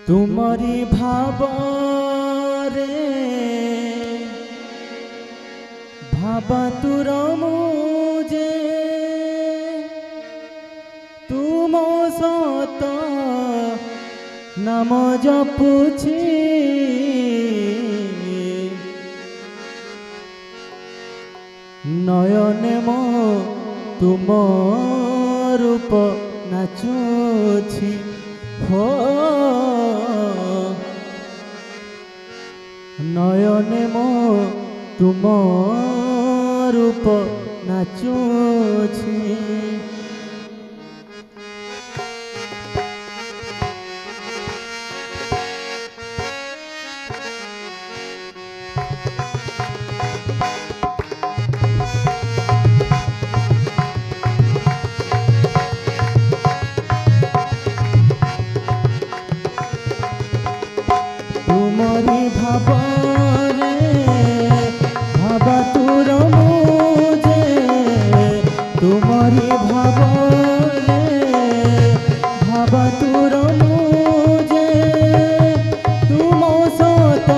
तुमरी भावरे भाबातुर मुझे तुम सत नाम जपुछि नयने मो तुम रूप नाचुछि हो नयने मो तुम रूप नाचुछि तुमरी भावरे भाबातुर मुझे तुमरी भावरे भाबातुर मुझे तुम सत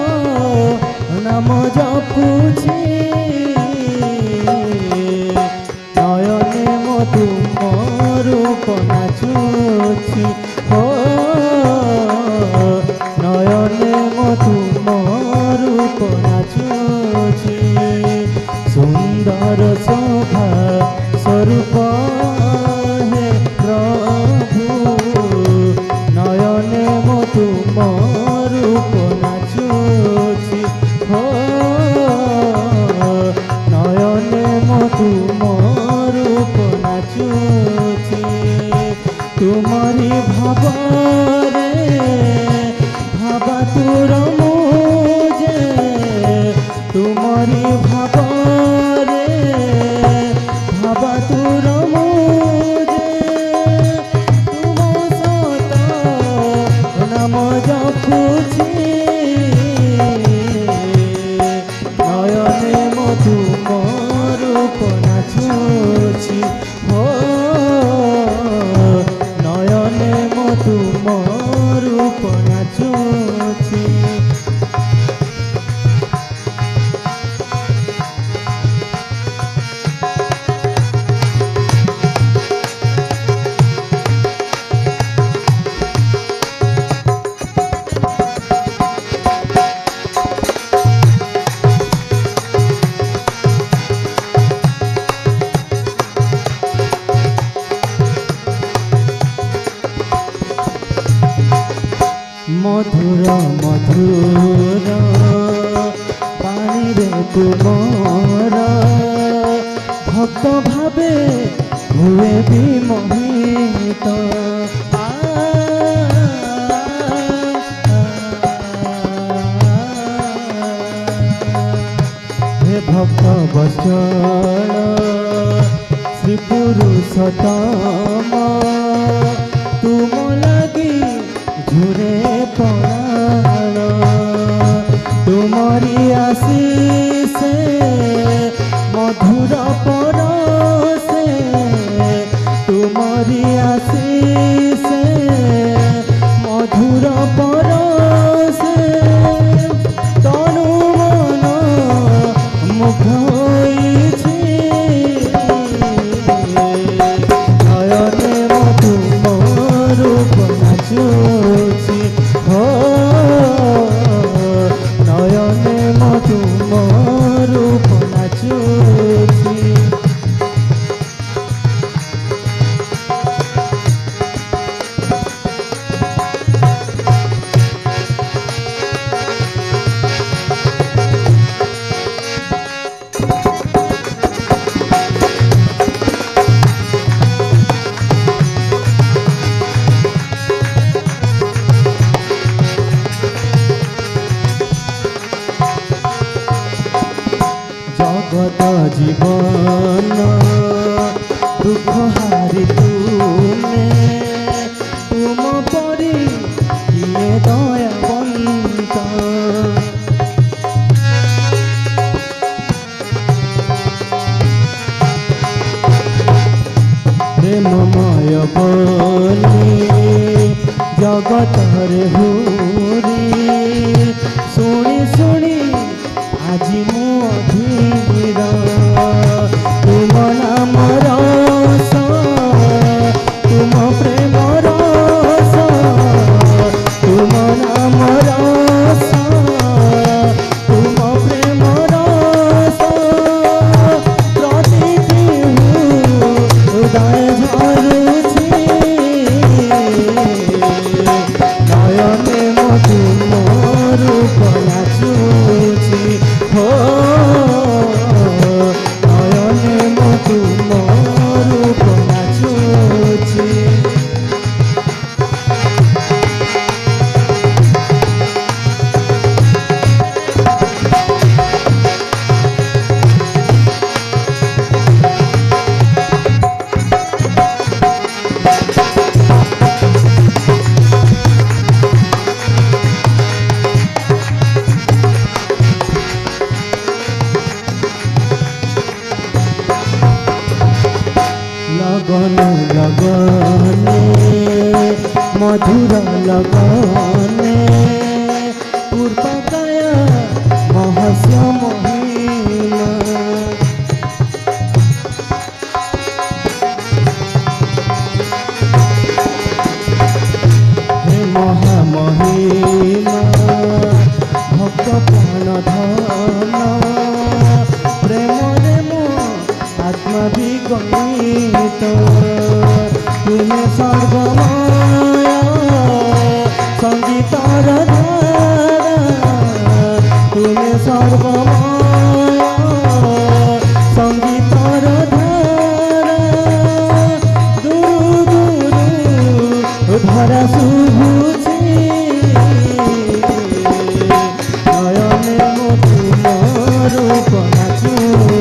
नाम जपुछि नयने मो तुम रूप नाचुछि हो नयने मो तुम रूप नाचुछि सुंदर शोभा स्वरूप हे प्रभु नयने मो तुम रूप नाचुछि हो नयने मो तुम रूप नाचुछि तुमरी भावरे भाबातुर मुझे तुमरी भावरे भाबातुर मुझे तुम सत नाम जपुछि नयने मो तुम रूप नाचुछि हो नयने मो तुम रूप नाचुछि मधुर मधुर पानी रे तुमर भक्त भावे हुए भी मोहित हे भक्त वत्सल श्री पुरुषोत्तम तुम लगी झुरे प्राण तुमरी आशीष मधुर परसे तुमरी आशीष मधुर परसे तनु मन मुग्ध होइछि नयने मो तुम रूप नाचुछि हो नयने मो तुम रूप नाचुछि जगत जीवन दुख हारी तुमे तुम परी किए दयावंत प्रेममय बोली जगत रे हु ଆଜି ମୁଁ ଅଧୀର ତୁମ ନାମ ରସ ତୁମ ପ୍ରେମ ରସ ତୁମ ନାମ ରସ ତୁମ ପ୍ରେମ ରସ ପ୍ରତିଟି ହୃଦୟ ଝରୁଛି ନୟନେ ମୋ ତୁମ ରୂପ ନାଚୁଛି ହୋ ନୟନେ ମୋ ତୁମ ରୂପ ନାଚୁଛି लगने लगने मधुर लगने पूर्वकाया महस्य महिमा हे महामहिमा भक्त प्राण धन प्रेम रे मो आत्मा विगणित तुमे सर्वमाया संगीतर धारा तुमे सर्वमाया संगीतर धारा दूर दूर धरा शुभुची नयने मो तुम रूप नाचुची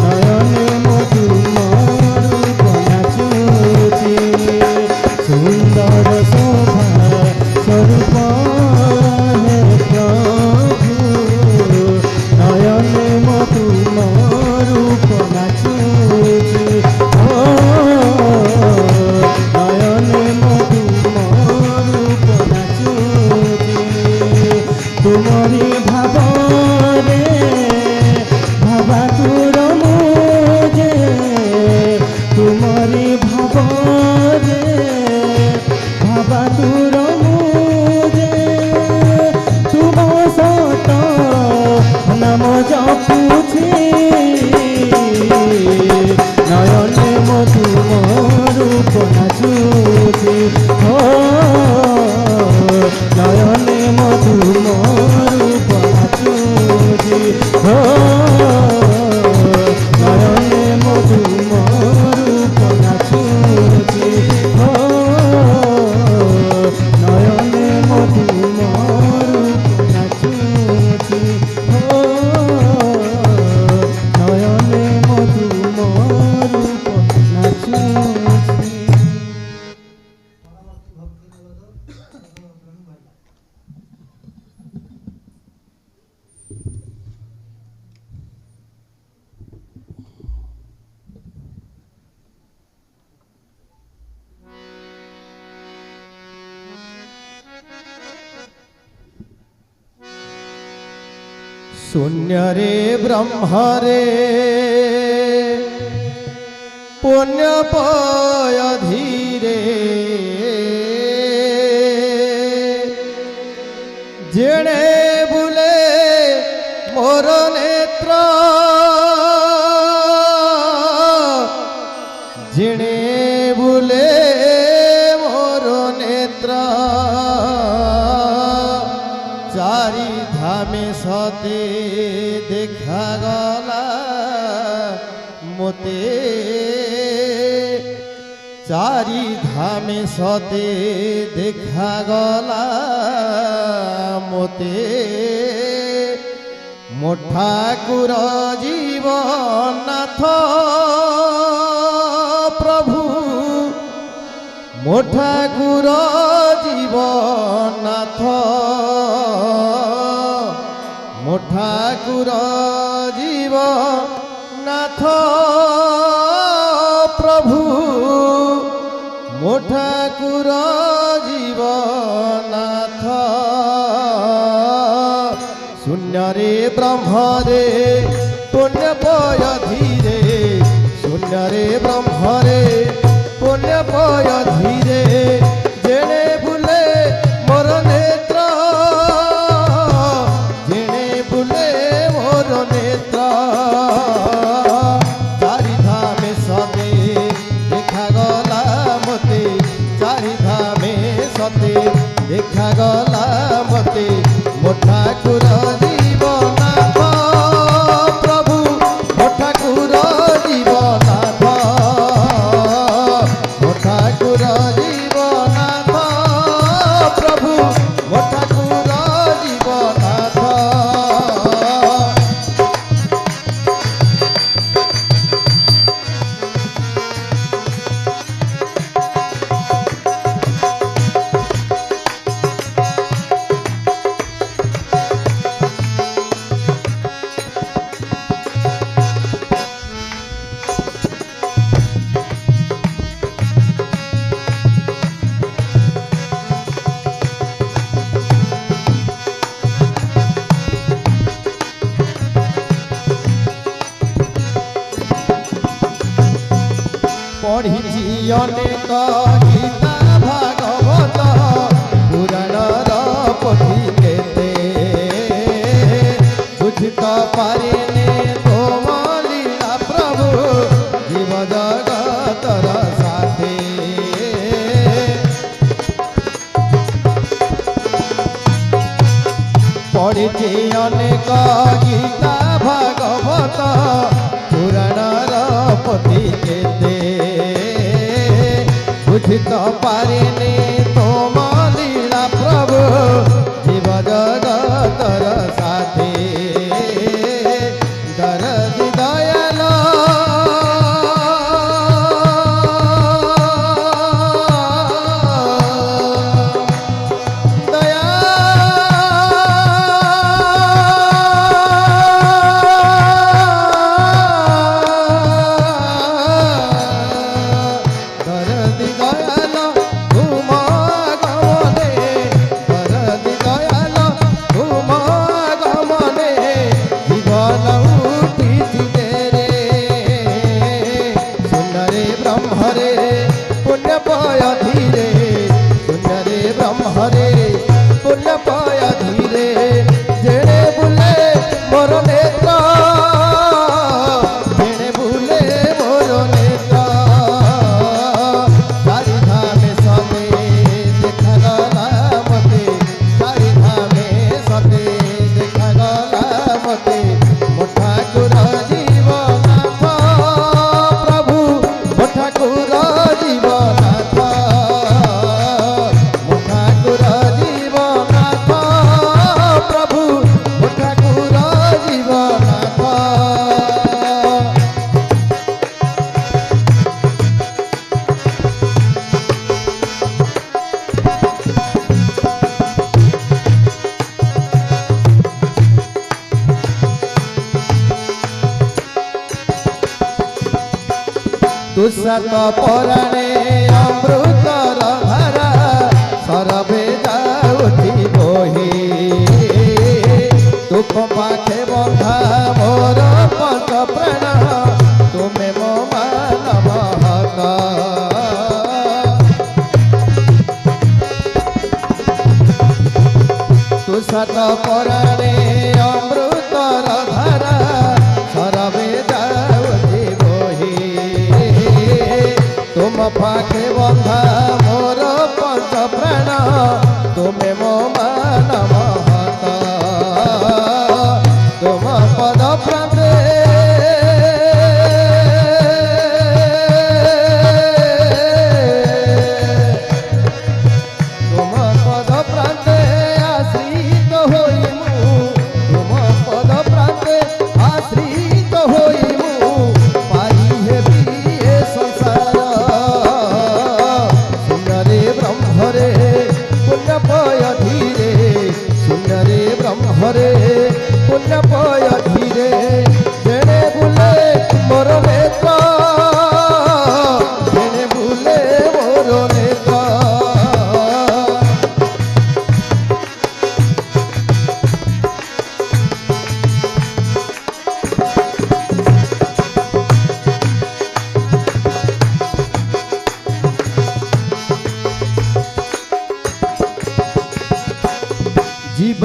नयने मो तुम रूप नाचुची सुंदर शोभा स्वरूप हे प्रभु नयने मो तुम रूप नाचुची नयने मो तुम रूप नाचुची तुमरी भावरे भावातुर मुझे तुमरी भावरे भावातुर मुझे तुम सत नाम जपुछि नयने मो तुम रूप नाचुछि हो नयने मो तुम रूप नाचुछि हो नयने मो तुम रूप नाचुछि हो नयने मो तुम रूप नाचुछि हो नयने मो तुम रूप नाचुछि शून्य रे ब्रह्म रे पुण्य पय धीरे जेणे बुले मोर नेत्र जेणे बुले मोर नेत्र चारि धामे सते देखा गला मोते चारि धामे सते देखा गला मोते मो ठाकुर जीवनाथ प्रभु मो ठाकुर जीवनाथ मो ठाकुर जीवनाथ प्रभु मो ठाकुर जीवनाथ শূন্যরে ব্রহ্মরে পুণ্য পয় ধীরে শূন্যরে ব্রহ্মরে পুণ্য পয় ধীরে জেনে বুলে মোর নেত্র জেনে বুলে মোর নেত্র চারি ধামে সতে দেখা গলা মতে চারি ধামে সতে দেখা গলা মতে ମୋ ଠାକୁର ଜୀବନାଥ ପ୍ରଭୁ ମୋ ଠାକୁର ଜୀବନାଥ ମୋ ଠାକୁର ଜୀବନାଥ ପ୍ରଭୁ ମୋ ଠାକୁର ଜୀବନାଥ পঢ়িছি অনেক গীতা ভাগবত পুরাণর পথি কেতে বুঝি তো পারিনি তোম লীলা প্রভু জীব জগতর সাথে পঢ়িছি অনেক গীতা ভাগবত পুরাণর পথি কেতে বুঝি তো পারিনি তোম লীলা প্রভু জীব জগতর সাথে দরদি দয়াল ব্রহ্মরে পুণ্য পয় ধীরে জেনে বুলে মোর নেত্র জেনে বুলে মোর নেত্র চারি ধামে সতে দেখা গলা মতে চারি ধামে সতে দেখা গলা মতে ମୋ ଠାକୁର ଜୀବନାଥ ପ୍ରଭୁ ମୋ ଠାକୁର ଜୀବନାଥ তুষাত পরাণে অমৃতর ধারা সরবে যাউছি বহি তুপ পাখে বন্ধা মোর পঞ্চ প্রাণ তুমে মো মানব হত তুষাত পরাণে অমৃতর ধারা সরবে যাউছি বহি तुम पाखे बंधा मोर पंच प्राण तुमे मो मानव हत तुम पद प्रांते तुम पद प्रांते आश्रित होइमु तुम पद प्रांते आश्रित होइमु पाई हेबी ए संसार ब्रह्मरे पुण्य पय धीरे शून्यरे ब्रह्मरे पुण्य पय धीरे जेणे बुले मोर नेत्र जेणे बुले मोर नेत्र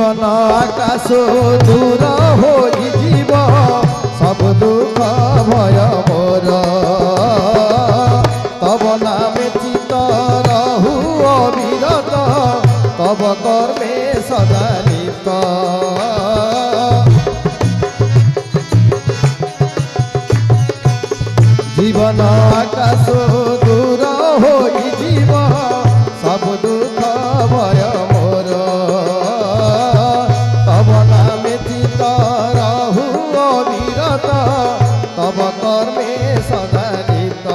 জীবন আকাশ দূর হইଯିব সব দুঃখ ভয় মোর তব নামে চিত রহু অবিরত তব কর্মে সদা লিপ্ত জীবন আকাশ দূর হইଯିব সব দুঃখ ভয় মোর তব নামে চিত রহু অবিরত তব কর্মে সদা লিপ্ত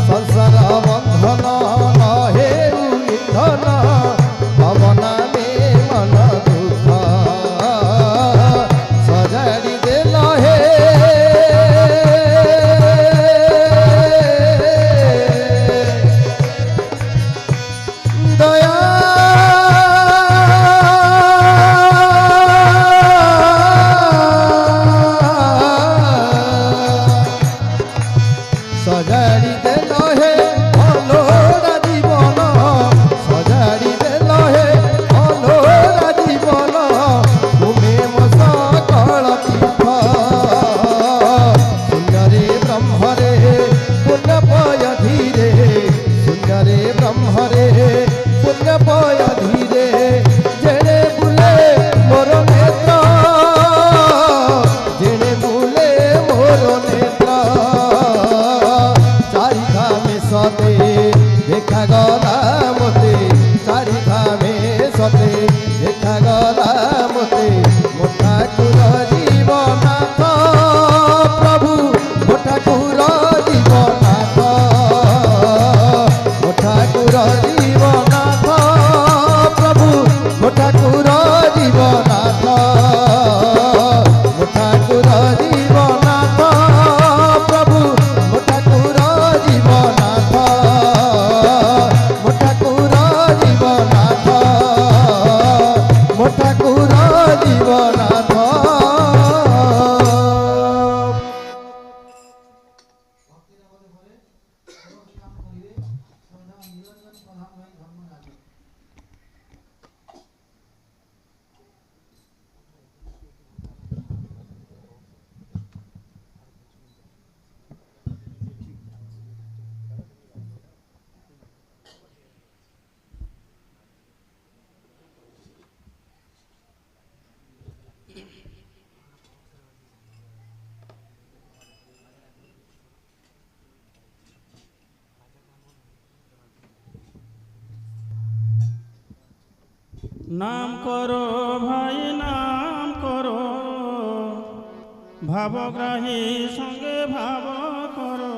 সংসার বন্ধন নহে ইন্ধন তব নামে মন দুঃখ সজাড়ি দেল হে দয়া সজাড়ি দেল হে অলোড়া জীবন সজাড়ি দেল হে অলোড়া জীবন তুমি মো সকল তীর্থ শূন্যরে ব্রহ্মরে পুণ্যপয় ধীরে শূন্যরে ব্রহ্মরে পুণ্যপয় ধীরে জেনে বুলে মোর নেত্র জেনে বুলে মোর নেত্র চারি ধামে সতে দেখা গলা মতে চারি ধামে সতে দেখা গলা মতে মো ঠাকুর জীবনাথ প্রভু মো ঠাকুর জীবনাথ মো ঠাকুর জীবনাথ প্রভু মো ঠাকুর জীবনাথ মো ঠাকুর জীবনাথ প্রভু মো ঠাকুর জীবনাথ মো ঠাকুর জীবনাথ মো ঠাকুর জীবনাথ নাম করো ভাই নাম করো ভাবগ্রাহী সঙ্গে ভাব করো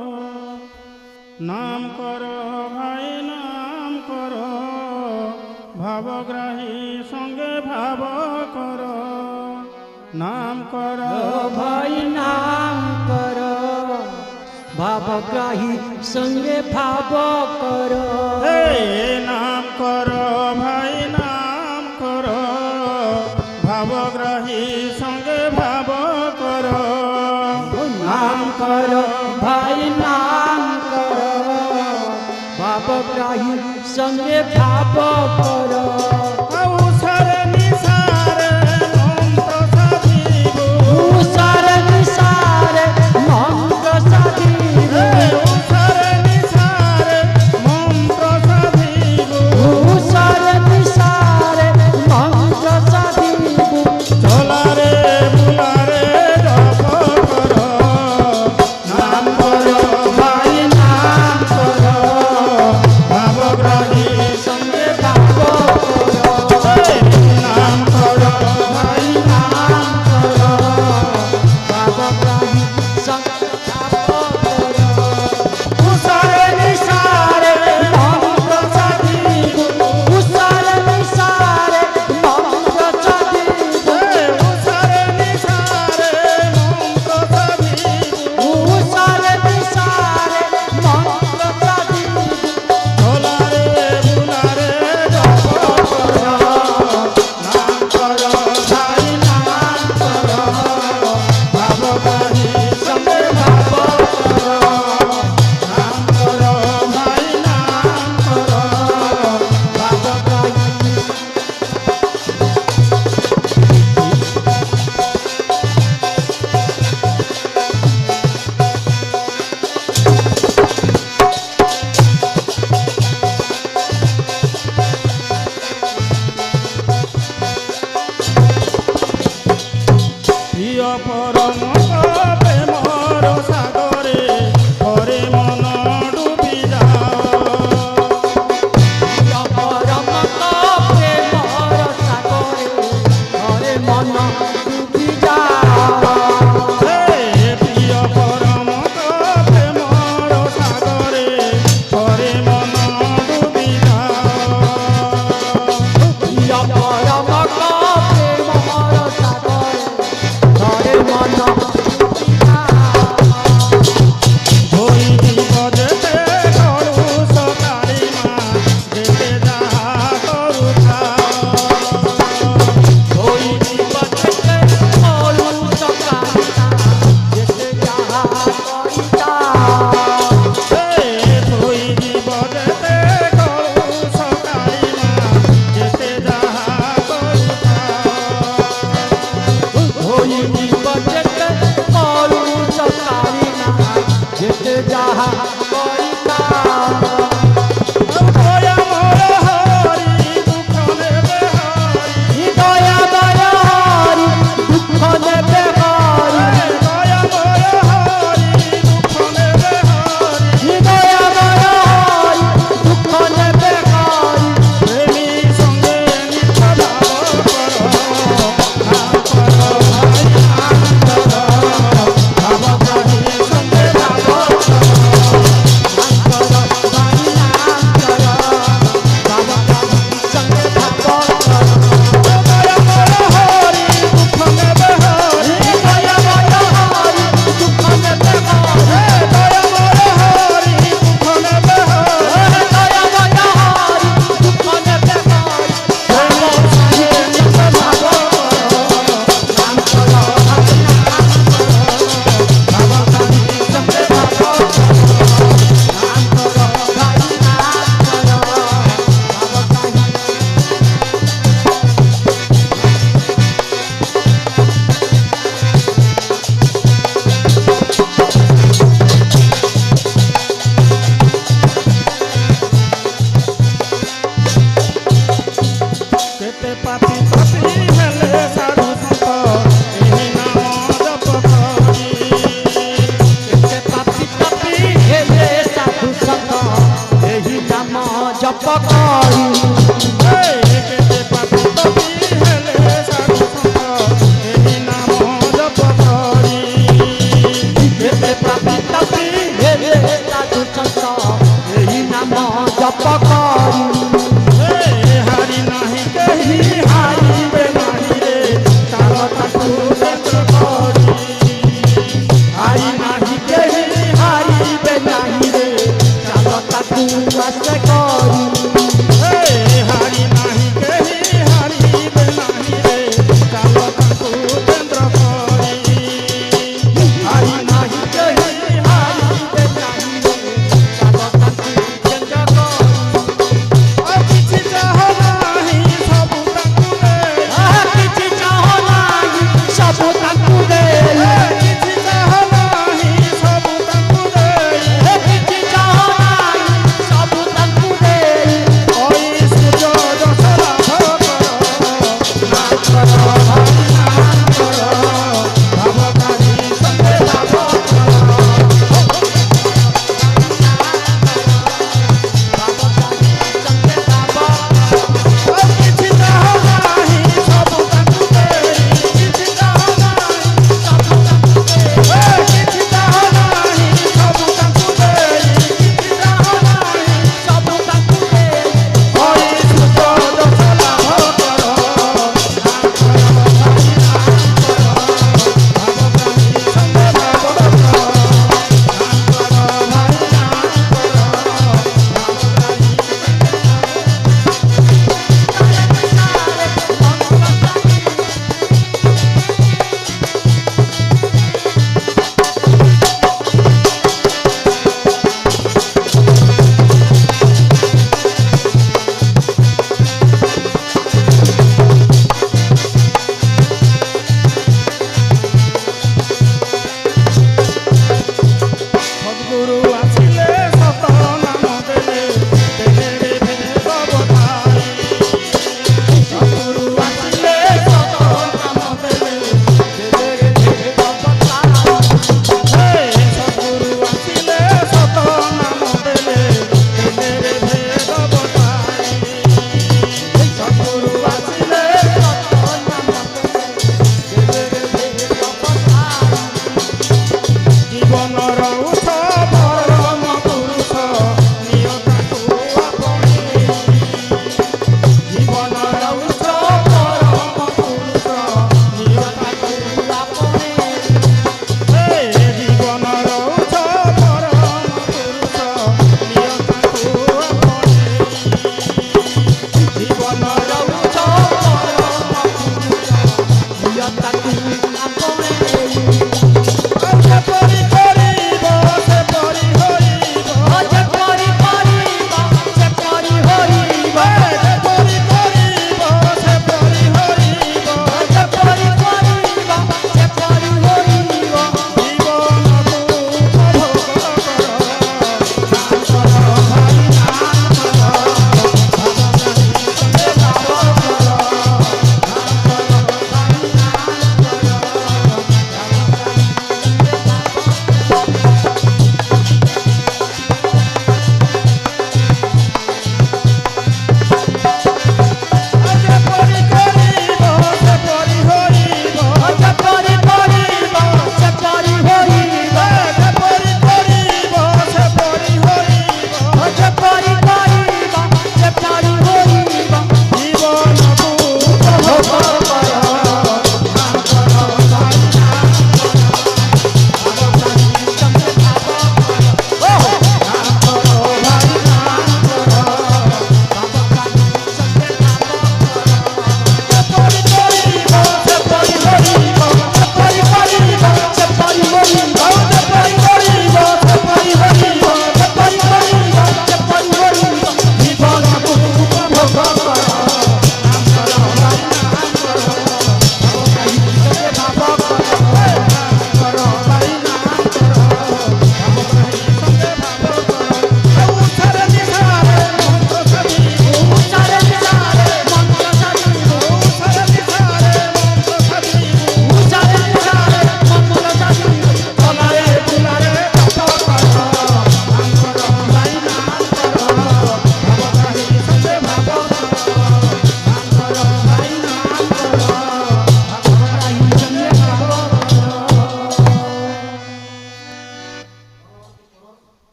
নাম করো ভাই নাম করো ভাবগ্রাহী সঙ্গে ভাব করো নাম করো ভাই নাম কর ভাবগ্রাহী সঙ্গে ভাব কর হে নাম করো ভাই নাম করো ভাবগ্রাহী সঙ্গে ভাব করো নাম কর ভাই নাম কর ভাবগ্রাহী সঙ্গে ভাব কর ঔষধ নিসারে মন্ত্র সাধিব উষার নিসারে মন্ত্র সাধিব ঔষধ নিসারে মন্ত্র সাধিব উষার নিসারে মন্ত্র সাধিব চলারে বুলারে জপ করো নাম করো ভাই নাম করো ভাবগ্রাহী সঙ্গে ভাব প্রিয় পরম প্রেমর সাগরে হরে মন ডুবি যাও পরম প্রেমর সাগরে হরে মন ডুবি যাও হে প্রিয় পরম প্রেমর সাগরে হরে মন ডুবি যাও প্রিয় পরম প্রেমর সাগরে হরে মন ডুবি যাও ধরি দিব যেতে কলু সকালি মা যেতে যাহা করু ওই জীবনকে বলু সকালিনা যেতে যাহা করিতা ধরি দিব যেতে কলু সকালি মা যেতে যাহা করু ওই জীবনকে বলু সকালিনা যেতে যাহা করিতা দয়া মোর হরি দুঃখ নেবে হরি হৃদয় দয়ারি দুঃখ নেবে হরি দয়া মোর হরি দুঃখ নেবে হরি হৃদয় দয়ারি দুঃখ নেবে হরি প্রেমী সঙ্গে নিত্য ভাব কর নাম কর ভাই আনন্দ ভাব প্রাণী সঙ্গে ভাব কর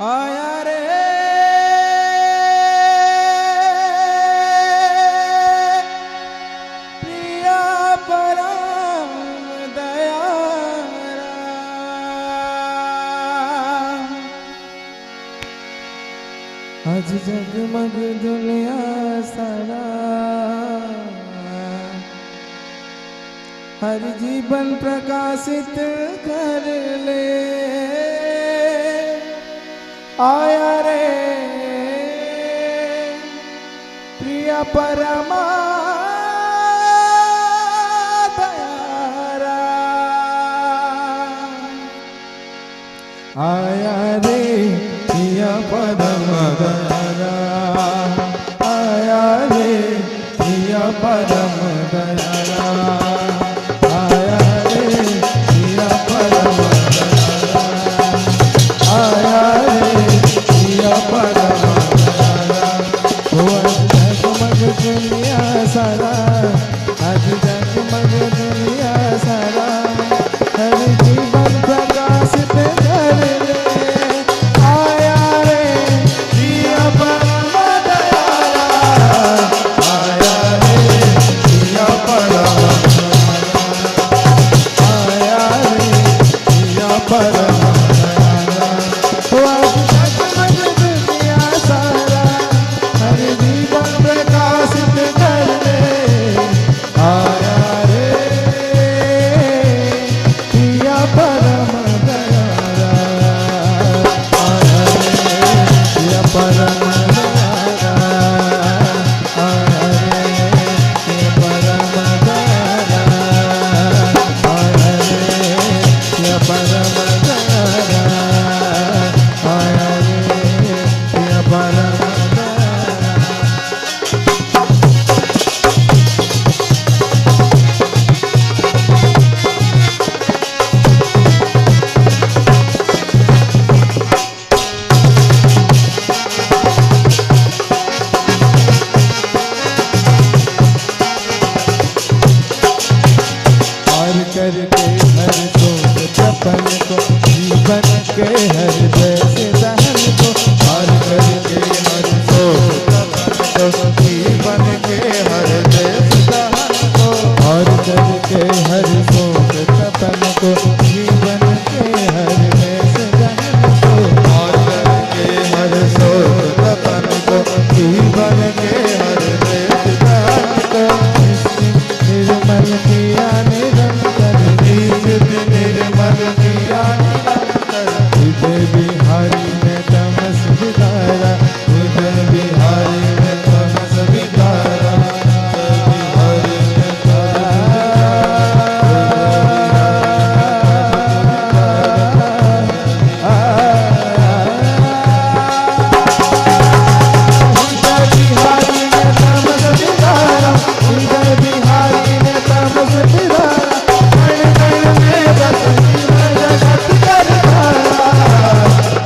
आया रे प्रिया परम दयारा आज जगमग दुनिया सारा हर जीवन प्रकाशित कर ले आया रे प्रिय परमा दयारा आया रे प्रिय परम दयारा आया रे प्रिय परम दयारा आया रे प्रिय परम दयारा आया रे प्रिय परम दयारा वो जगमग दुनिया सारा आज जगमग दुनिया सारा हर जीवन प्रकाशित कर ले आया रे प्रिय परम दयारा आया रे प्रिय परम आया रे प्रिय परम दयारा वो जगमग दुनिया सारा हर जीवन प्रकाशित कर ले आया रे प्रिय परम दयारा आया रे प्रिय परम दयारा आया रे प्रिय परम दयारा आया रे प्रिय परम दयारा आया रे प्रिय परम दयारा और करके हर सोच तपन को जीवन के हर जैसे दहन को और करके हर सोच तपन को जीवन के हर जैसे दहन को और करके हर सोच तपन को जीवन के हर जैसे दहन को और करके हर सोच तपन को जीवन के हर जैसे दहन को निर्मल किया निरंतर निर्मल किया निरंतर हृदय बिहारी में तमस बिदारा हृदय बिहारी में तमस बिदारा बिहारी में हृदय बिहारी में तमस बिदारा हृदय बिहारी में तमस बिदारा कण कण में बस जीवन जगत करतारा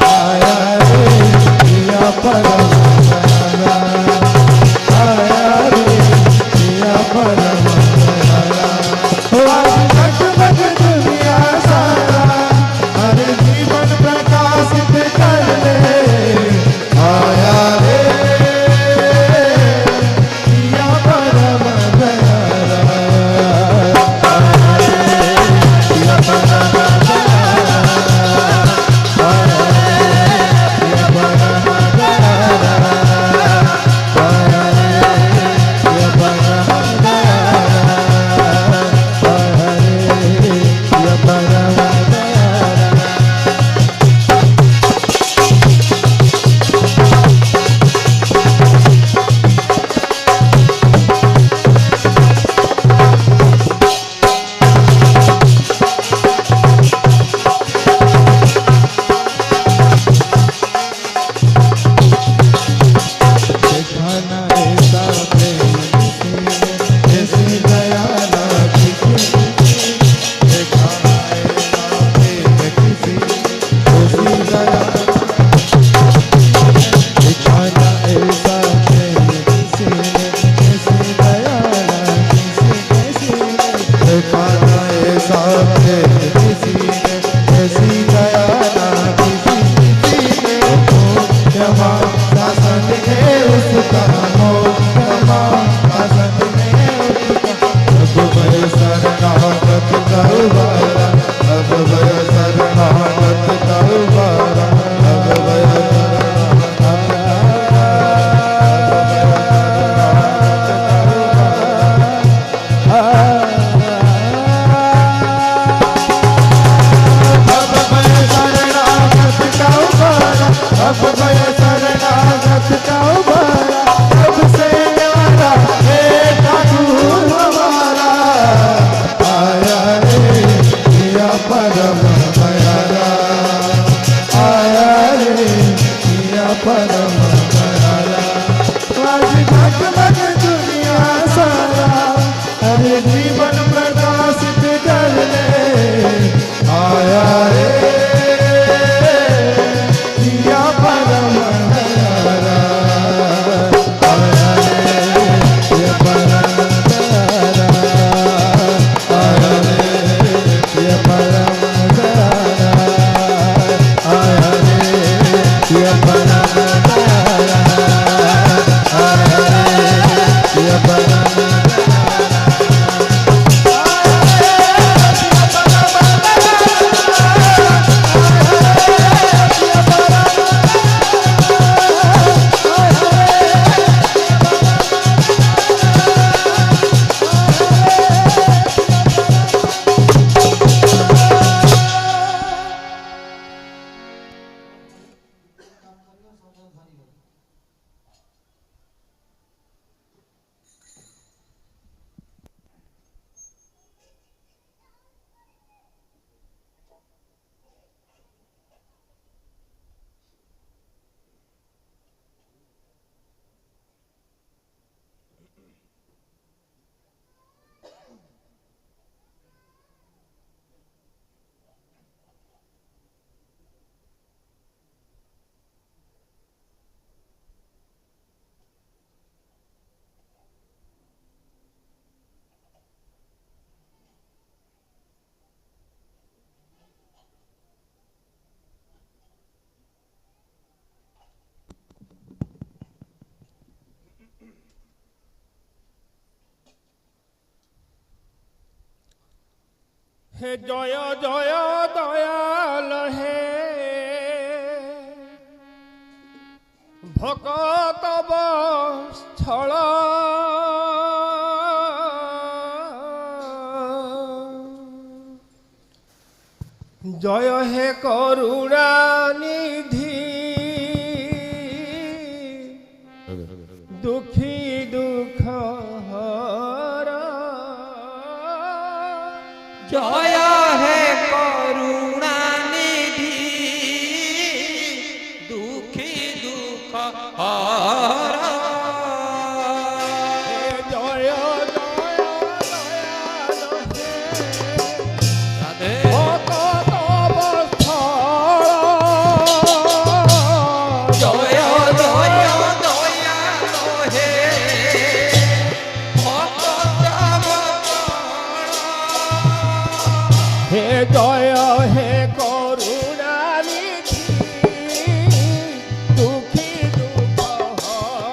आया रे प्रिय परम दयारा आया रे प्रिय परम दयारा हो आज जगमग दुनिया सारा हर जीवन प्रकाशित कर ले आया रे प्रिय परम दयारा आया रे प्रिय परम दयारा आया रे प्रिय परम दयारा आया रे प्रिय परम दयारा आया रे प्रिय परम दयारा देखना ऐसा प्रेम किसी ने ऐसी दया ना किसी देखना ऐसा प्रेम किसी ऐसी दया देखना ऐसा प्रेम किसी ने ऐसी दया ना किसी देखना ऐसा प्रेम किसी ने ऐसी दया ना किसी হে জয় জয় দয়াল হে ভকত বৎসল জয় হে করুণা নিধি দুঃখী দুঃখ হরা জয় হে করুণা নিধি দুঃখী দুঃখ হরা হে জয় জয় দয়াল হে রাধে ভকত বৎসল জয় জয় দয়ালো হে ভক্ত হে জয় হে করুণা নিধি দুঃখী দুঃখ হরা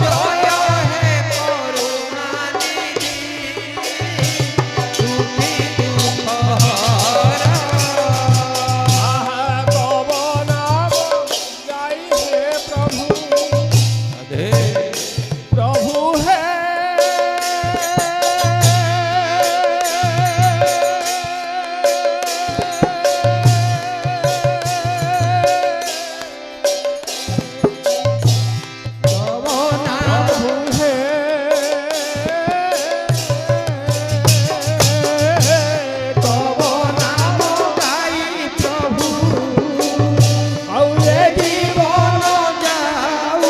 জয় হে করুণা নিধি দুঃখী দুঃখ হরা আহা তব নাম গাই হে প্রভু রাধে প্রভু হে তব নাম প্রভু হে তব নাম গাই প্রভু আউরে জীবন যাও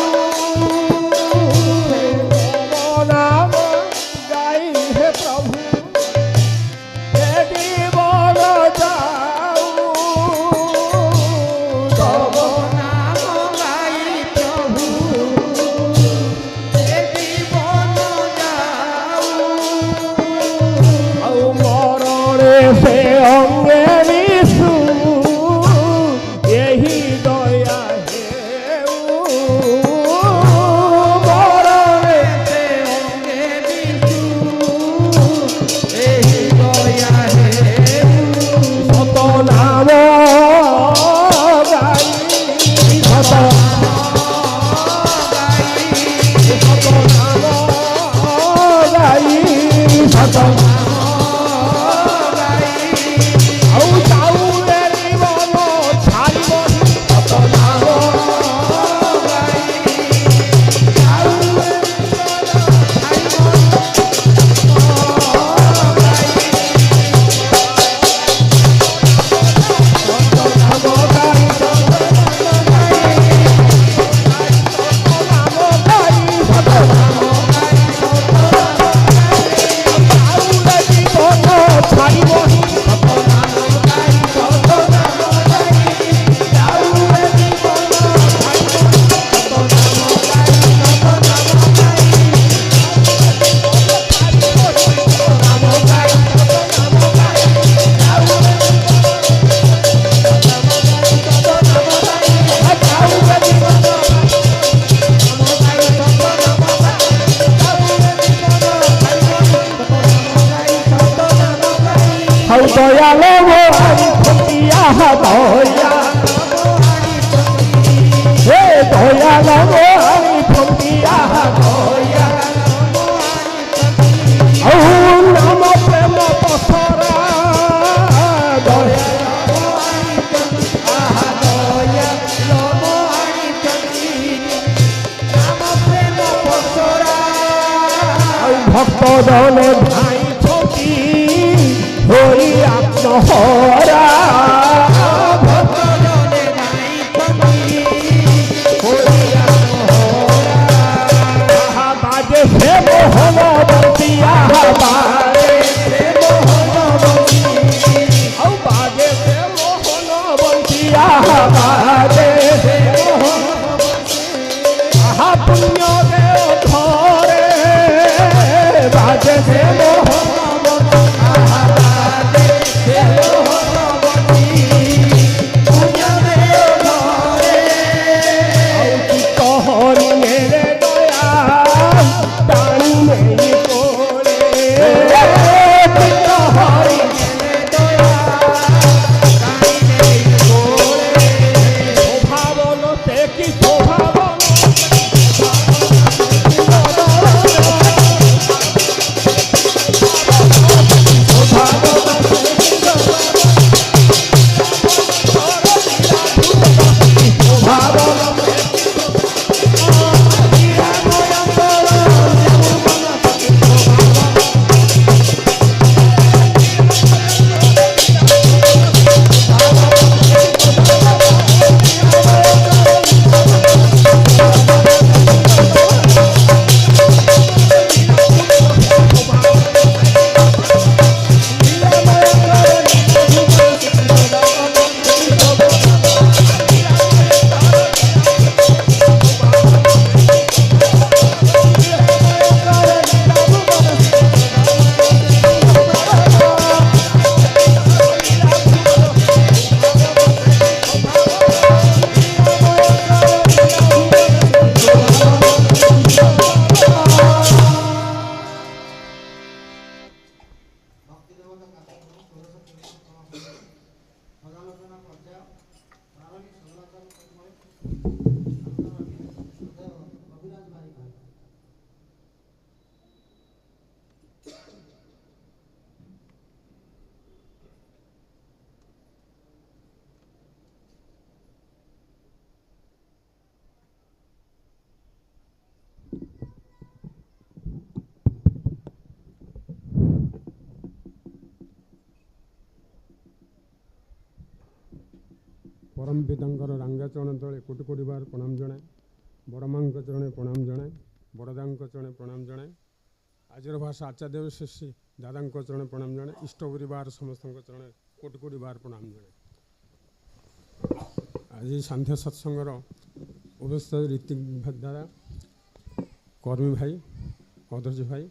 নাম গাই হে প্রভু হে জীবন যাও তব নাম গাই প্রভু এ জীবন যাও আউ মরণে সে অঙ্গে বিশু এই দয়া হেউ মরণে তে অঙ্গে বিশু এই দয়া হে শত নাম গাই শত শত নাম গাই শত আউ চাউলে জীবন ছাড়িব শত নাম হৌ দয়াল আমি ফটিয়া দয়া হে দয়াল আমি ফটিয়া দয়া ঔ নাম প্রেম পসরা দয়া ঔ ভক্ত জনে ধাই ছটি হরি আত্মহরা আহা বাজে সে মোহন বন্তিয়া বাজে ঔ বাজে সে মোহন বন্তিয়া বাজে আহা পুণ্য দেও ধরে বাজে সে মোহন হরি মেরে দয়া টানি নেই করে ପିତାଙ୍କର ରାଙ୍ଗାଚରଣ ତଳେ କୋଟି କୋଟି ବାର ପ୍ରଣାମ ଜଣାଏ। ବଡ଼ ମାଙ୍କ ଚରଣେ ପ୍ରଣାମ ଜଣାଏ। ବଡ଼ଦାଙ୍କ ଚରଣେ ପ୍ରଣାମ ଜଣାଏ। ଆଜିର ଭାଷା ଆଚାର୍ଯ୍ୟ ଶିଷ୍ୟ ଦାଦାଙ୍କ ଚରଣେ ପ୍ରଣାମ ଜଣାଏ। ଇଷ୍ଟ ପରିବାର ସମସ୍ତଙ୍କ ଚରଣେ କୋଟି କୋଟି ବାର ପ୍ରଣାମ ଜଣାଏ। ଆଜି ସାନ୍ଧ୍ୟ ସତ୍ସଙ୍ଗର ଉପସ୍ଥିତ ରୀତିକ ଦାଦା, କର୍ମୀ ଭାଇ, ଅଧର୍ଯ୍ୟ ଭାଇ,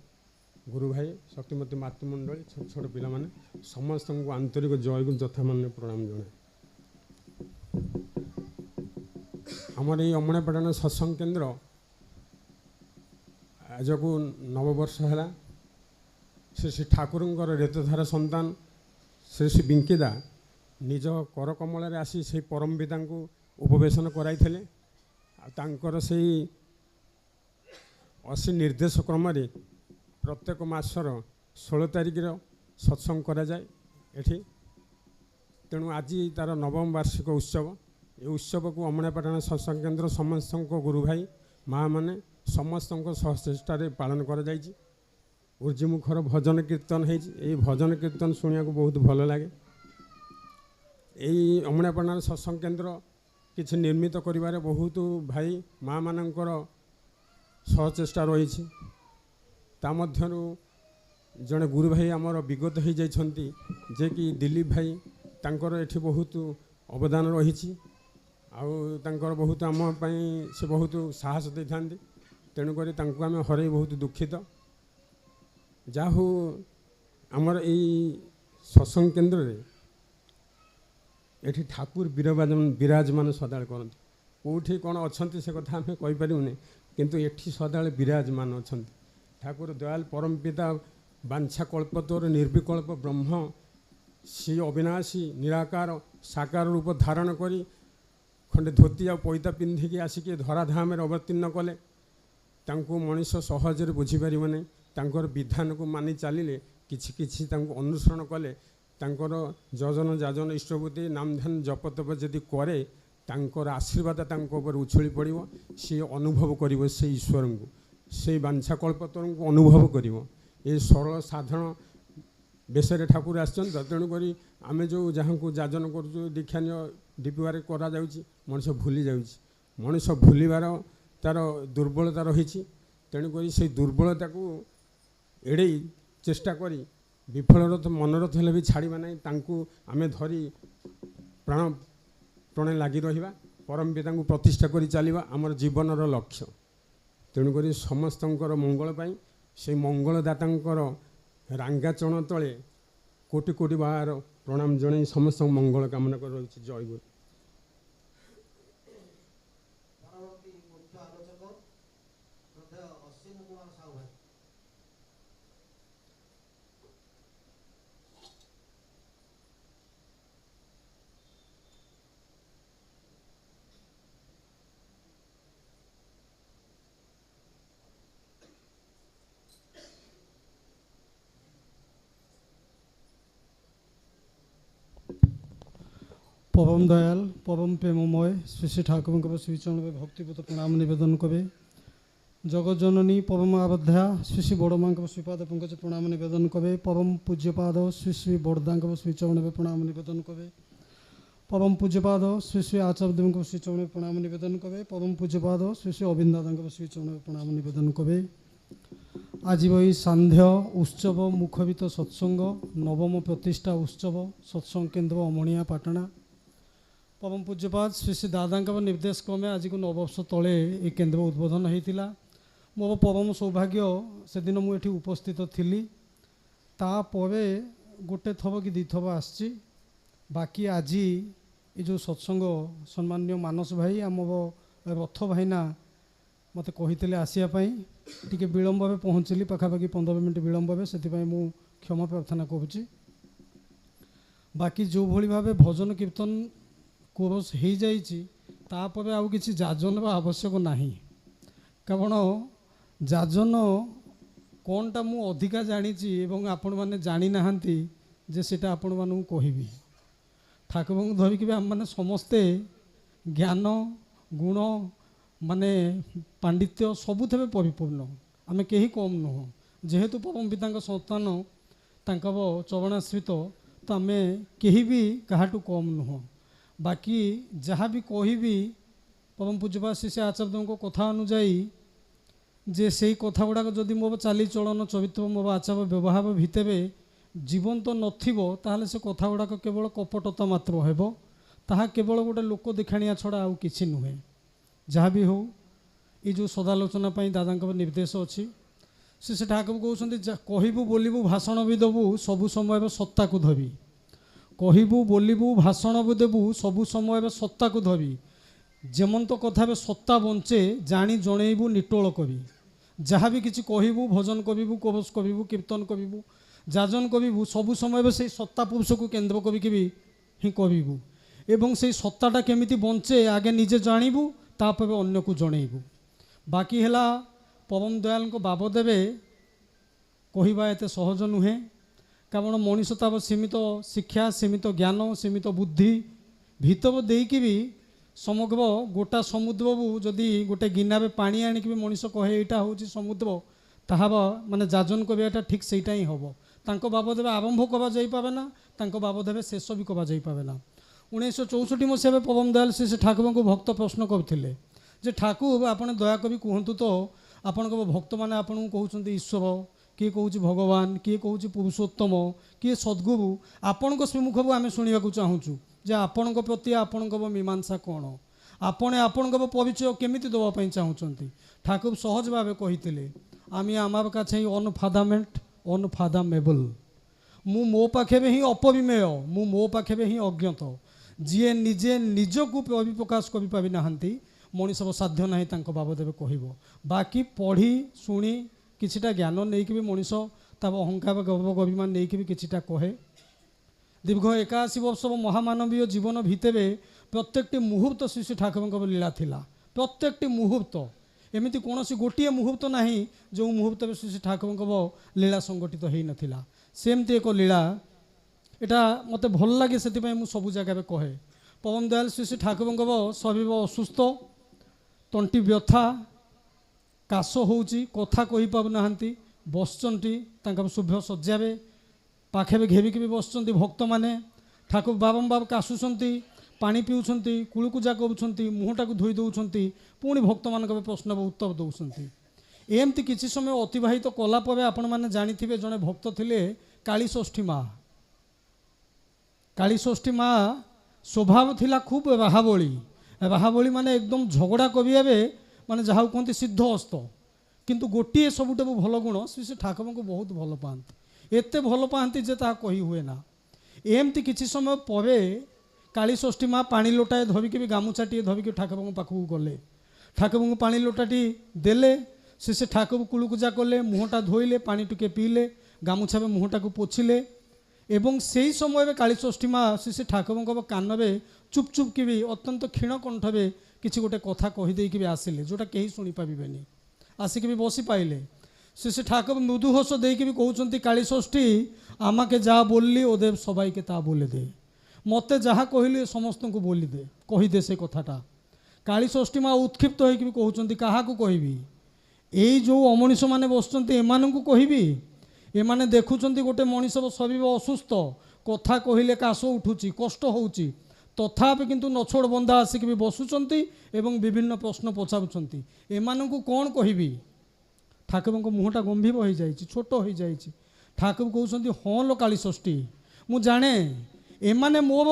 ଗୁରୁ ଭାଇ, ଶକ୍ତିମତୀ ମାତୃମଣ୍ଡଳୀ, ଛୋଟ ଛୋଟ ପିଲାମାନେ ସମସ୍ତଙ୍କୁ ଆନ୍ତରିକ ଜୟକୁ ଯଥାମାନ୍ୟ ପ୍ରଣାମ ଜଣାଏ। ଆମର ଏଇ ଅମଣାପାଟଣା ସତ୍ସଙ୍ଗ କେନ୍ଦ୍ର ଆଜକୁ 9 ବର୍ଷ ହେଲା। ଶ୍ରୀ ଠାକୁରଙ୍କର ରେତଧାର ସନ୍ତାନ ଶ୍ରୀ ବିଙ୍କିଦା ନିଜ କରକମଳରେ ଆସି ସେହି ପରମ ପିତାଙ୍କୁ ଉପବେଶନ କରାଇଥିଲେ। ଆଉ ତାଙ୍କର ସେଇ 80 ନିର୍ଦ୍ଦେଶ କ୍ରମରେ ପ୍ରତ୍ୟେକ ମାସର 16 ତାରିଖର ସତ୍ସଙ୍ଗ କରାଯାଏ ଏଠି। ତେଣୁ ଆଜି ତା'ର 9ମ ବାର୍ଷିକ ଉତ୍ସବ। ଏ ଉତ୍ସବକୁ ଅମଣାପାଟଣା ସତ୍ସଙ୍ଗ କେନ୍ଦ୍ର ସମସ୍ତଙ୍କ ଗୁରୁ ଭାଇ ମା' ମାନେ ସମସ୍ତଙ୍କ ସହଚେଷ୍ଟାରେ ପାଳନ କରାଯାଇଛି। ଉର୍ଜିମୁଖର ଭଜନ କୀର୍ତ୍ତନ ହେଇଛି। ଏଇ ଭଜନ କୀର୍ତ୍ତନ ଶୁଣିବାକୁ ବହୁତ ଭଲ ଲାଗେ। ଏଇ ଅମଣାପାଟଣା ସତ୍ସଙ୍ଗ କେନ୍ଦ୍ର କିଛି ନିର୍ମିତ କରିବାରେ ବହୁତ ଭାଇ ମା' ମାନଙ୍କର ସହଚେଷ୍ଟା ରହିଛି। ତା ମଧ୍ୟରୁ ଜଣେ ଗୁରୁ ଭାଇ ଆମର ବିଗତ ହୋଇଯାଇଛନ୍ତି, ଯିଏକି ଦିଲ୍ଲୀପ ଭାଇ। ତାଙ୍କର ଏଠି ବହୁତ ଅବଦାନ ରହିଛି। ଆଉ ତାଙ୍କର ବହୁତ ଆମ ପାଇଁ ସେ ବହୁତ ସାହସ ଦେଇଥାନ୍ତି। ତେଣୁକରି ତାଙ୍କୁ ଆମେ ହରାଇ ବହୁତ ଦୁଃଖିତ। ଯାହା ହଉ ଆମର ଏଇ ସତ୍ସଙ୍ଗ କେନ୍ଦ୍ରରେ ଏଠି ଠାକୁର ବିରାଜମାନ ସଦାବେଳେ କରନ୍ତି। କେଉଁଠି କ'ଣ ଅଛନ୍ତି ସେ କଥା ଆମେ କହିପାରିବୁନି, କିନ୍ତୁ ଏଠି ସଦାବେଳେ ବିରାଜମାନ ଅଛନ୍ତି। ଠାକୁର ଦୟାଲ ପରମ ପିତା ବାଞ୍ଛା କଳ୍ପତୋର ନିର୍ବିକଳ୍ପ ବ୍ରହ୍ମ, ସେ ଅବିନାଶୀ ନିରାକାର ସାକାର ରୂପ ଧାରଣ କରି ଖଣ୍ଡେ ଧୋତି ଆଉ ପଇତା ପିନ୍ଧିକି ଆସିକି ଧରାଧାମରେ ଅବତୀର୍ଣ୍ଣ କଲେ। ତାଙ୍କୁ ମଣିଷ ସହଜରେ ବୁଝିପାରିବ ନାହିଁ। ତାଙ୍କର ବିଧାନକୁ ମାନି ଚାଲିଲେ, କିଛି କିଛି ତାଙ୍କୁ ଅନୁସରଣ କଲେ, ତାଙ୍କର ଯଜନ ଯାଜନ ଇଷ୍ଟବୃତ୍ତି ନାମଧ୍ୟାନ ଜପତପ ଯଦି କରେ, ତାଙ୍କର ଆଶୀର୍ବାଦ ତାଙ୍କ ଉପରେ ଉଛୁଳି ପଡ଼ିବ। ସିଏ ଅନୁଭବ କରିବ ସେଇ ଈଶ୍ୱରଙ୍କୁ, ସେଇ ବାଞ୍ଛା କଳ୍ପତରୁଙ୍କୁ ଅନୁଭବ କରିବ। ଏ ସରଳ ସାଧାରଣ ବେଶରେ ଠାକୁର ଆସିଛନ୍ତି। ତେଣୁକରି ଆମେ ଯେଉଁ ଯାହାଙ୍କୁ ଯାଜନ କରୁଛୁ, ଦୀକ୍ଷା ନିୟ ଡିପିବାରେ କରାଯାଉଛି, ମଣିଷ ଭୁଲି ଯାଉଛି। ମଣିଷ ଭୁଲିବାର ତା'ର ଦୁର୍ବଳତା ରହିଛି। ତେଣୁକରି ସେଇ ଦୁର୍ବଳତାକୁ ଏଡ଼େଇ ଚେଷ୍ଟା କରି ବିଫଳରତ ମନରଥ ହେଲେ ବି ଛାଡ଼ିବା ନାହିଁ। ତାଙ୍କୁ ଆମେ ଧରି ପ୍ରାଣପଣେ ଲାଗି ରହିବା। ପରମ ପିତାଙ୍କୁ ପ୍ରତିଷ୍ଠା କରି ଚାଲିବା ଆମର ଜୀବନର ଲକ୍ଷ୍ୟ। ତେଣୁକରି ସମସ୍ତଙ୍କର ମଙ୍ଗଳ ପାଇଁ ସେଇ ମଙ୍ଗଳଦାତାଙ୍କର ରାଙ୍ଗାଚରଣ ତଳେ କୋଟି କୋଟି ବାର ପ୍ରଣାମ ଜଣାଇ ସମସ୍ତଙ୍କୁ ମଙ୍ଗଳ କାମନା କରି ରହିଛି। ଜୟ ଗୁରୁ। পরম দয়াল পরম প্রেমময় শ্রী শ্রী ঠাকুরকে শ্রীচরণে ভক্তিপূত প্রণাম নিবেদন করে জগজ্জননী পরম আরাধ্যা শ্রী শ্রী বড়মাঙ্ক শ্রীপাদ পঙ্কজ প্রণাম নিবেদন করে পরম পূজ্যপাদ শ্রী শ্রী বড়দাঙ্ক শ্রীচরণে প্রণাম নিবেদন করে পরম পূজ্যপাদ শ্রী শ্রী আচার্যদেবଙ୍କ শ্রীচরণে প্রণাম নিবেদন করে পরম পূজ্যপাদ শ্রী শ্রী অবিন্দাদাঙ্ক শ্রীচরণে প্রণাম নিবেদন করে আজীব এই সান্ধ্য উৎসব মুখরিত সৎসঙ্গ নবম প্রতিষ্ঠা উৎসব সৎসঙ্গ কেন্দ্র অমণিয়া পাটনা পরম পূজ্যপাদ শ্রী শ্রী দাদাঙ্ক ନିର୍ଦ୍ଦେଶ କ୍ରମେ ଆଜିକୁ 9 ବର୍ଷ ତଳେ ଏ କେନ୍ଦ୍ର ଉଦ୍বোଧନ ହୋଇଥିଲା। ମୋର ପରମ ସୌଭାଗ୍ୟ ସେଦିନ ମୁଁ ଏଠି ଉପସ୍ଥିତ ଥିଲି। ତାପରେ ଗୋଟେ ଥର କି ଦୁଇଥର ଆସିଛି। ବାକି ଆଜି ଏ ଯେଉଁ ସତ୍ସଙ୍ଗ ସମ୍ମାନୀୟ ମାନସ ଭାଇ ଆମର ରଥ ଭାଇନା ମୋତେ କହିଥିଲେ ଆସିବା ପାଇଁ, ଟିକେ ବିଳମ୍ବରେ ପହଞ୍ଚିଲି, ପାଖାପାଖି 15 ମିନିଟ୍ ବିଳମ୍ବରେ, ସେଥିପାଇଁ ମୁଁ କ୍ଷମା ପ୍ରାର୍ଥନା କରୁଛି। ବାକି ଯେଉଁଭଳି ଭାବେ ଭଜନ କୀର୍ତ୍ତନ କୋରସ୍ ହୋଇଯାଇଛି, ତାପରେ ଆଉ କିଛି ଯାଜନର ଆବଶ୍ୟକ ନାହିଁ। କାରଣ ଯାଜନ କ'ଣଟା ମୁଁ ଅଧିକା ଜାଣିଛି ଏବଂ ଆପଣମାନେ ଜାଣିନାହାନ୍ତି ଯେ ସେଇଟା ଆପଣମାନଙ୍କୁ କହିବି। ଠାକୁରଙ୍କୁ ଧରିକି ବି ଆମମାନେ ସମସ୍ତେ ଜ୍ଞାନ ଗୁଣ ମାନେ ପାଣ୍ଡିତ୍ୟ ସବୁଥିରେ ପରିପୂର୍ଣ୍ଣ, ଆମେ କେହି କମ୍ ନୁହଁ। ଯେହେତୁ ପରମ ପିତାଙ୍କ ସନ୍ତାନ, ତାଙ୍କର ଚରଣାଶ୍ରିତ, ତ ଆମେ କେହି ବି କାହାଠୁ କମ୍ ନୁହଁ। बाकी जहाँ भी कहबी परम पूज्यपाद श्री आचार्य कथा अनुजाई जे से कथा गुड़ाक जदि मो चालीचलन चरित्र मो आचार व्यवहार भितर जीवन तो नाल से कथा गुड़ाक केवल कपटता मात्र हेब ताहा केवल गोटे लोक देखाणिया छड़ा आउ किछि नुहे। जहाँ भी हो ये जो सदालोचना दादा निर्देश अच्छी से ठाकुर कहते कहबू बोलबू भाषण भी देबू सबु समय सत्ता को धबी कहबू बोलबू भाषण भी देबू सबु समय सत्ता को धबी जेमंत कथा सत्ता बंचे जानी जनइबू निटोल कवि जहाँ भी किसी कहबू भजन कविबू कवच कविबू कीर्तन कविबू जाजन कविबू सबु समय से सत्ता पुरुष को केन्द्र कविकी भी ही कविबू एवं से सत्ताटा केमिति बंचे आगे निजे जानबू तापर अन्य को जनइबू। बाकी है पवन दयाल को बाबदेवे कहवा एत सहज नुहे कारण मनीष तार सीमित शिक्षा सीमित ज्ञान सीमित बुद्धि भितर देकी भी समग्र गोटा समुद्र को जदि गोटे गिनारे पानी आणिक भी मनीष कहे यहाँ हूँ समुद्र ताहा माने जाजन करियाटा ठीक सेटा ही हम तांको बाबदेवे आरंभ करा जाई पारे ना तांको बाबदेवे शेष भी करा जाई पारे ना। 1964 मसीह पवन दयाल श्री ठाकुर को भक्त प्रश्न करते जे ठाकुर आपने दयाकरी कहतु तो आपण भक्त मैंने आपन को कहते ईश्वर किए कौच भगवान किए कौच पुरुषोत्तम किए सद्गुरु आपण श्रीमुख आम शुणा चाहूँ जे आपण प्रति आपण मीमांसा कौन आपणे आपण परिचय केमिति देवाई चाहूँगी। ठाकुर सहज भाव कही आम आमार काछे अनफादामेंट अनफादामेबल मु मो पाखे ही अपरिमेय मु मो पाखे ही अज्ञात जी निजे निजक परिप्रकाश करना मनीषर साध्य ना बाबदेव कह बाकी पढ़ी शुणी किछिटा ज्ञान नहीं भी मनीष तार अहंकार गर्व अभिमान नहीं भी किछिटा कहे। दीर्घ 81 वर्ष महामानवीय जीवन भितर प्रत्येकटी मुहूर्त श्री श्री ठाकुर लीला थिला प्रत्येकटी मुहूर्त एमती कौन गोटे मुहूर्त ना जो मुहूर्त श्री श्री ठाकुर लीला संगठित हो नाला सेमती एक लीला एटा मत भल लगे से सबू जगह कहे पवन दयाल श्री श्री ठाकुर शरीर असुस्थ तंटी व्यथा काश होची कथा कही पाना बसचंती शुभ्र सज्जारे पाखे घेरिकी भी बसचंती भक्त माने ठाकुर बारंबार काशुंट पानी पीउछंती कुलकुजा करुँच मुहटा को धोई दौरान पुणी भक्त मान प्रश्न उत्तर दौरान एमती किसी समय अतिवाहित कलापर आपण मैंने जानी जड़े भक्त थे कालीषष्ठी माँ कालीषष्ठी माँ स्वभाव थिला खूब राहाबली माने एकदम झगड़ा करिए माने जहाँ कहते सिद्ध हस्त किंतु गोटे सबुठ भल गुण श्री श्री ठाकुर को बहुत भल पाती एत भल पाती जे ता कही हुए ना। एमती किसी समय पर कालीषष्ठी माँ पानी लोटाए धरिकी भी गामुछाटी धरिकी ठाकुर पाखक गले ठाकुर को पानी लोटाटी देले से ठाकुर कुलकुजा कले मुहटा धोइले पानी टिके पीले गामुछा मुहटा को पोछिले एवं से ही समय कालीषष्ठी माँ श्री श्री ठाकुर कान में चुप चुप की भी अत्यंत क्षीण कंठे किसी गोटे कथा कहीदे भी आसिले जोटा कहीं शुणी पारे आसिक भी बसी पाइले श्री श्री ठाकुर मृदु हस देकी भी कहते कालीषष्ठी आमाके जहाँ बोलली ओदेव सबाई के ता बोले दे मते जहाँ कहली समस्त को बोली दे कहीदे से कथाटा कालीषष्ठी माँ उत्क्षिप्त होकर भी कहते क्या कहबी यही जो अमनीष मैंने बसुँच एमान को कहबी एमाने देखुंट गोटे मनीषर शरीर असुस्थ कथा कहले काश उठुची कष्ट होउची तथापि किंतु नछोड़ बंदा आसिक भी बसुंट एवं विभिन्न प्रश्न पचारुंट एमान को कौन कहबी ठाकुर मुहटा गंभीर हो जाए छोट हो जाए ठाकुर कहते हाँ लो कालीषष्ठी मु जाने एमाने मोर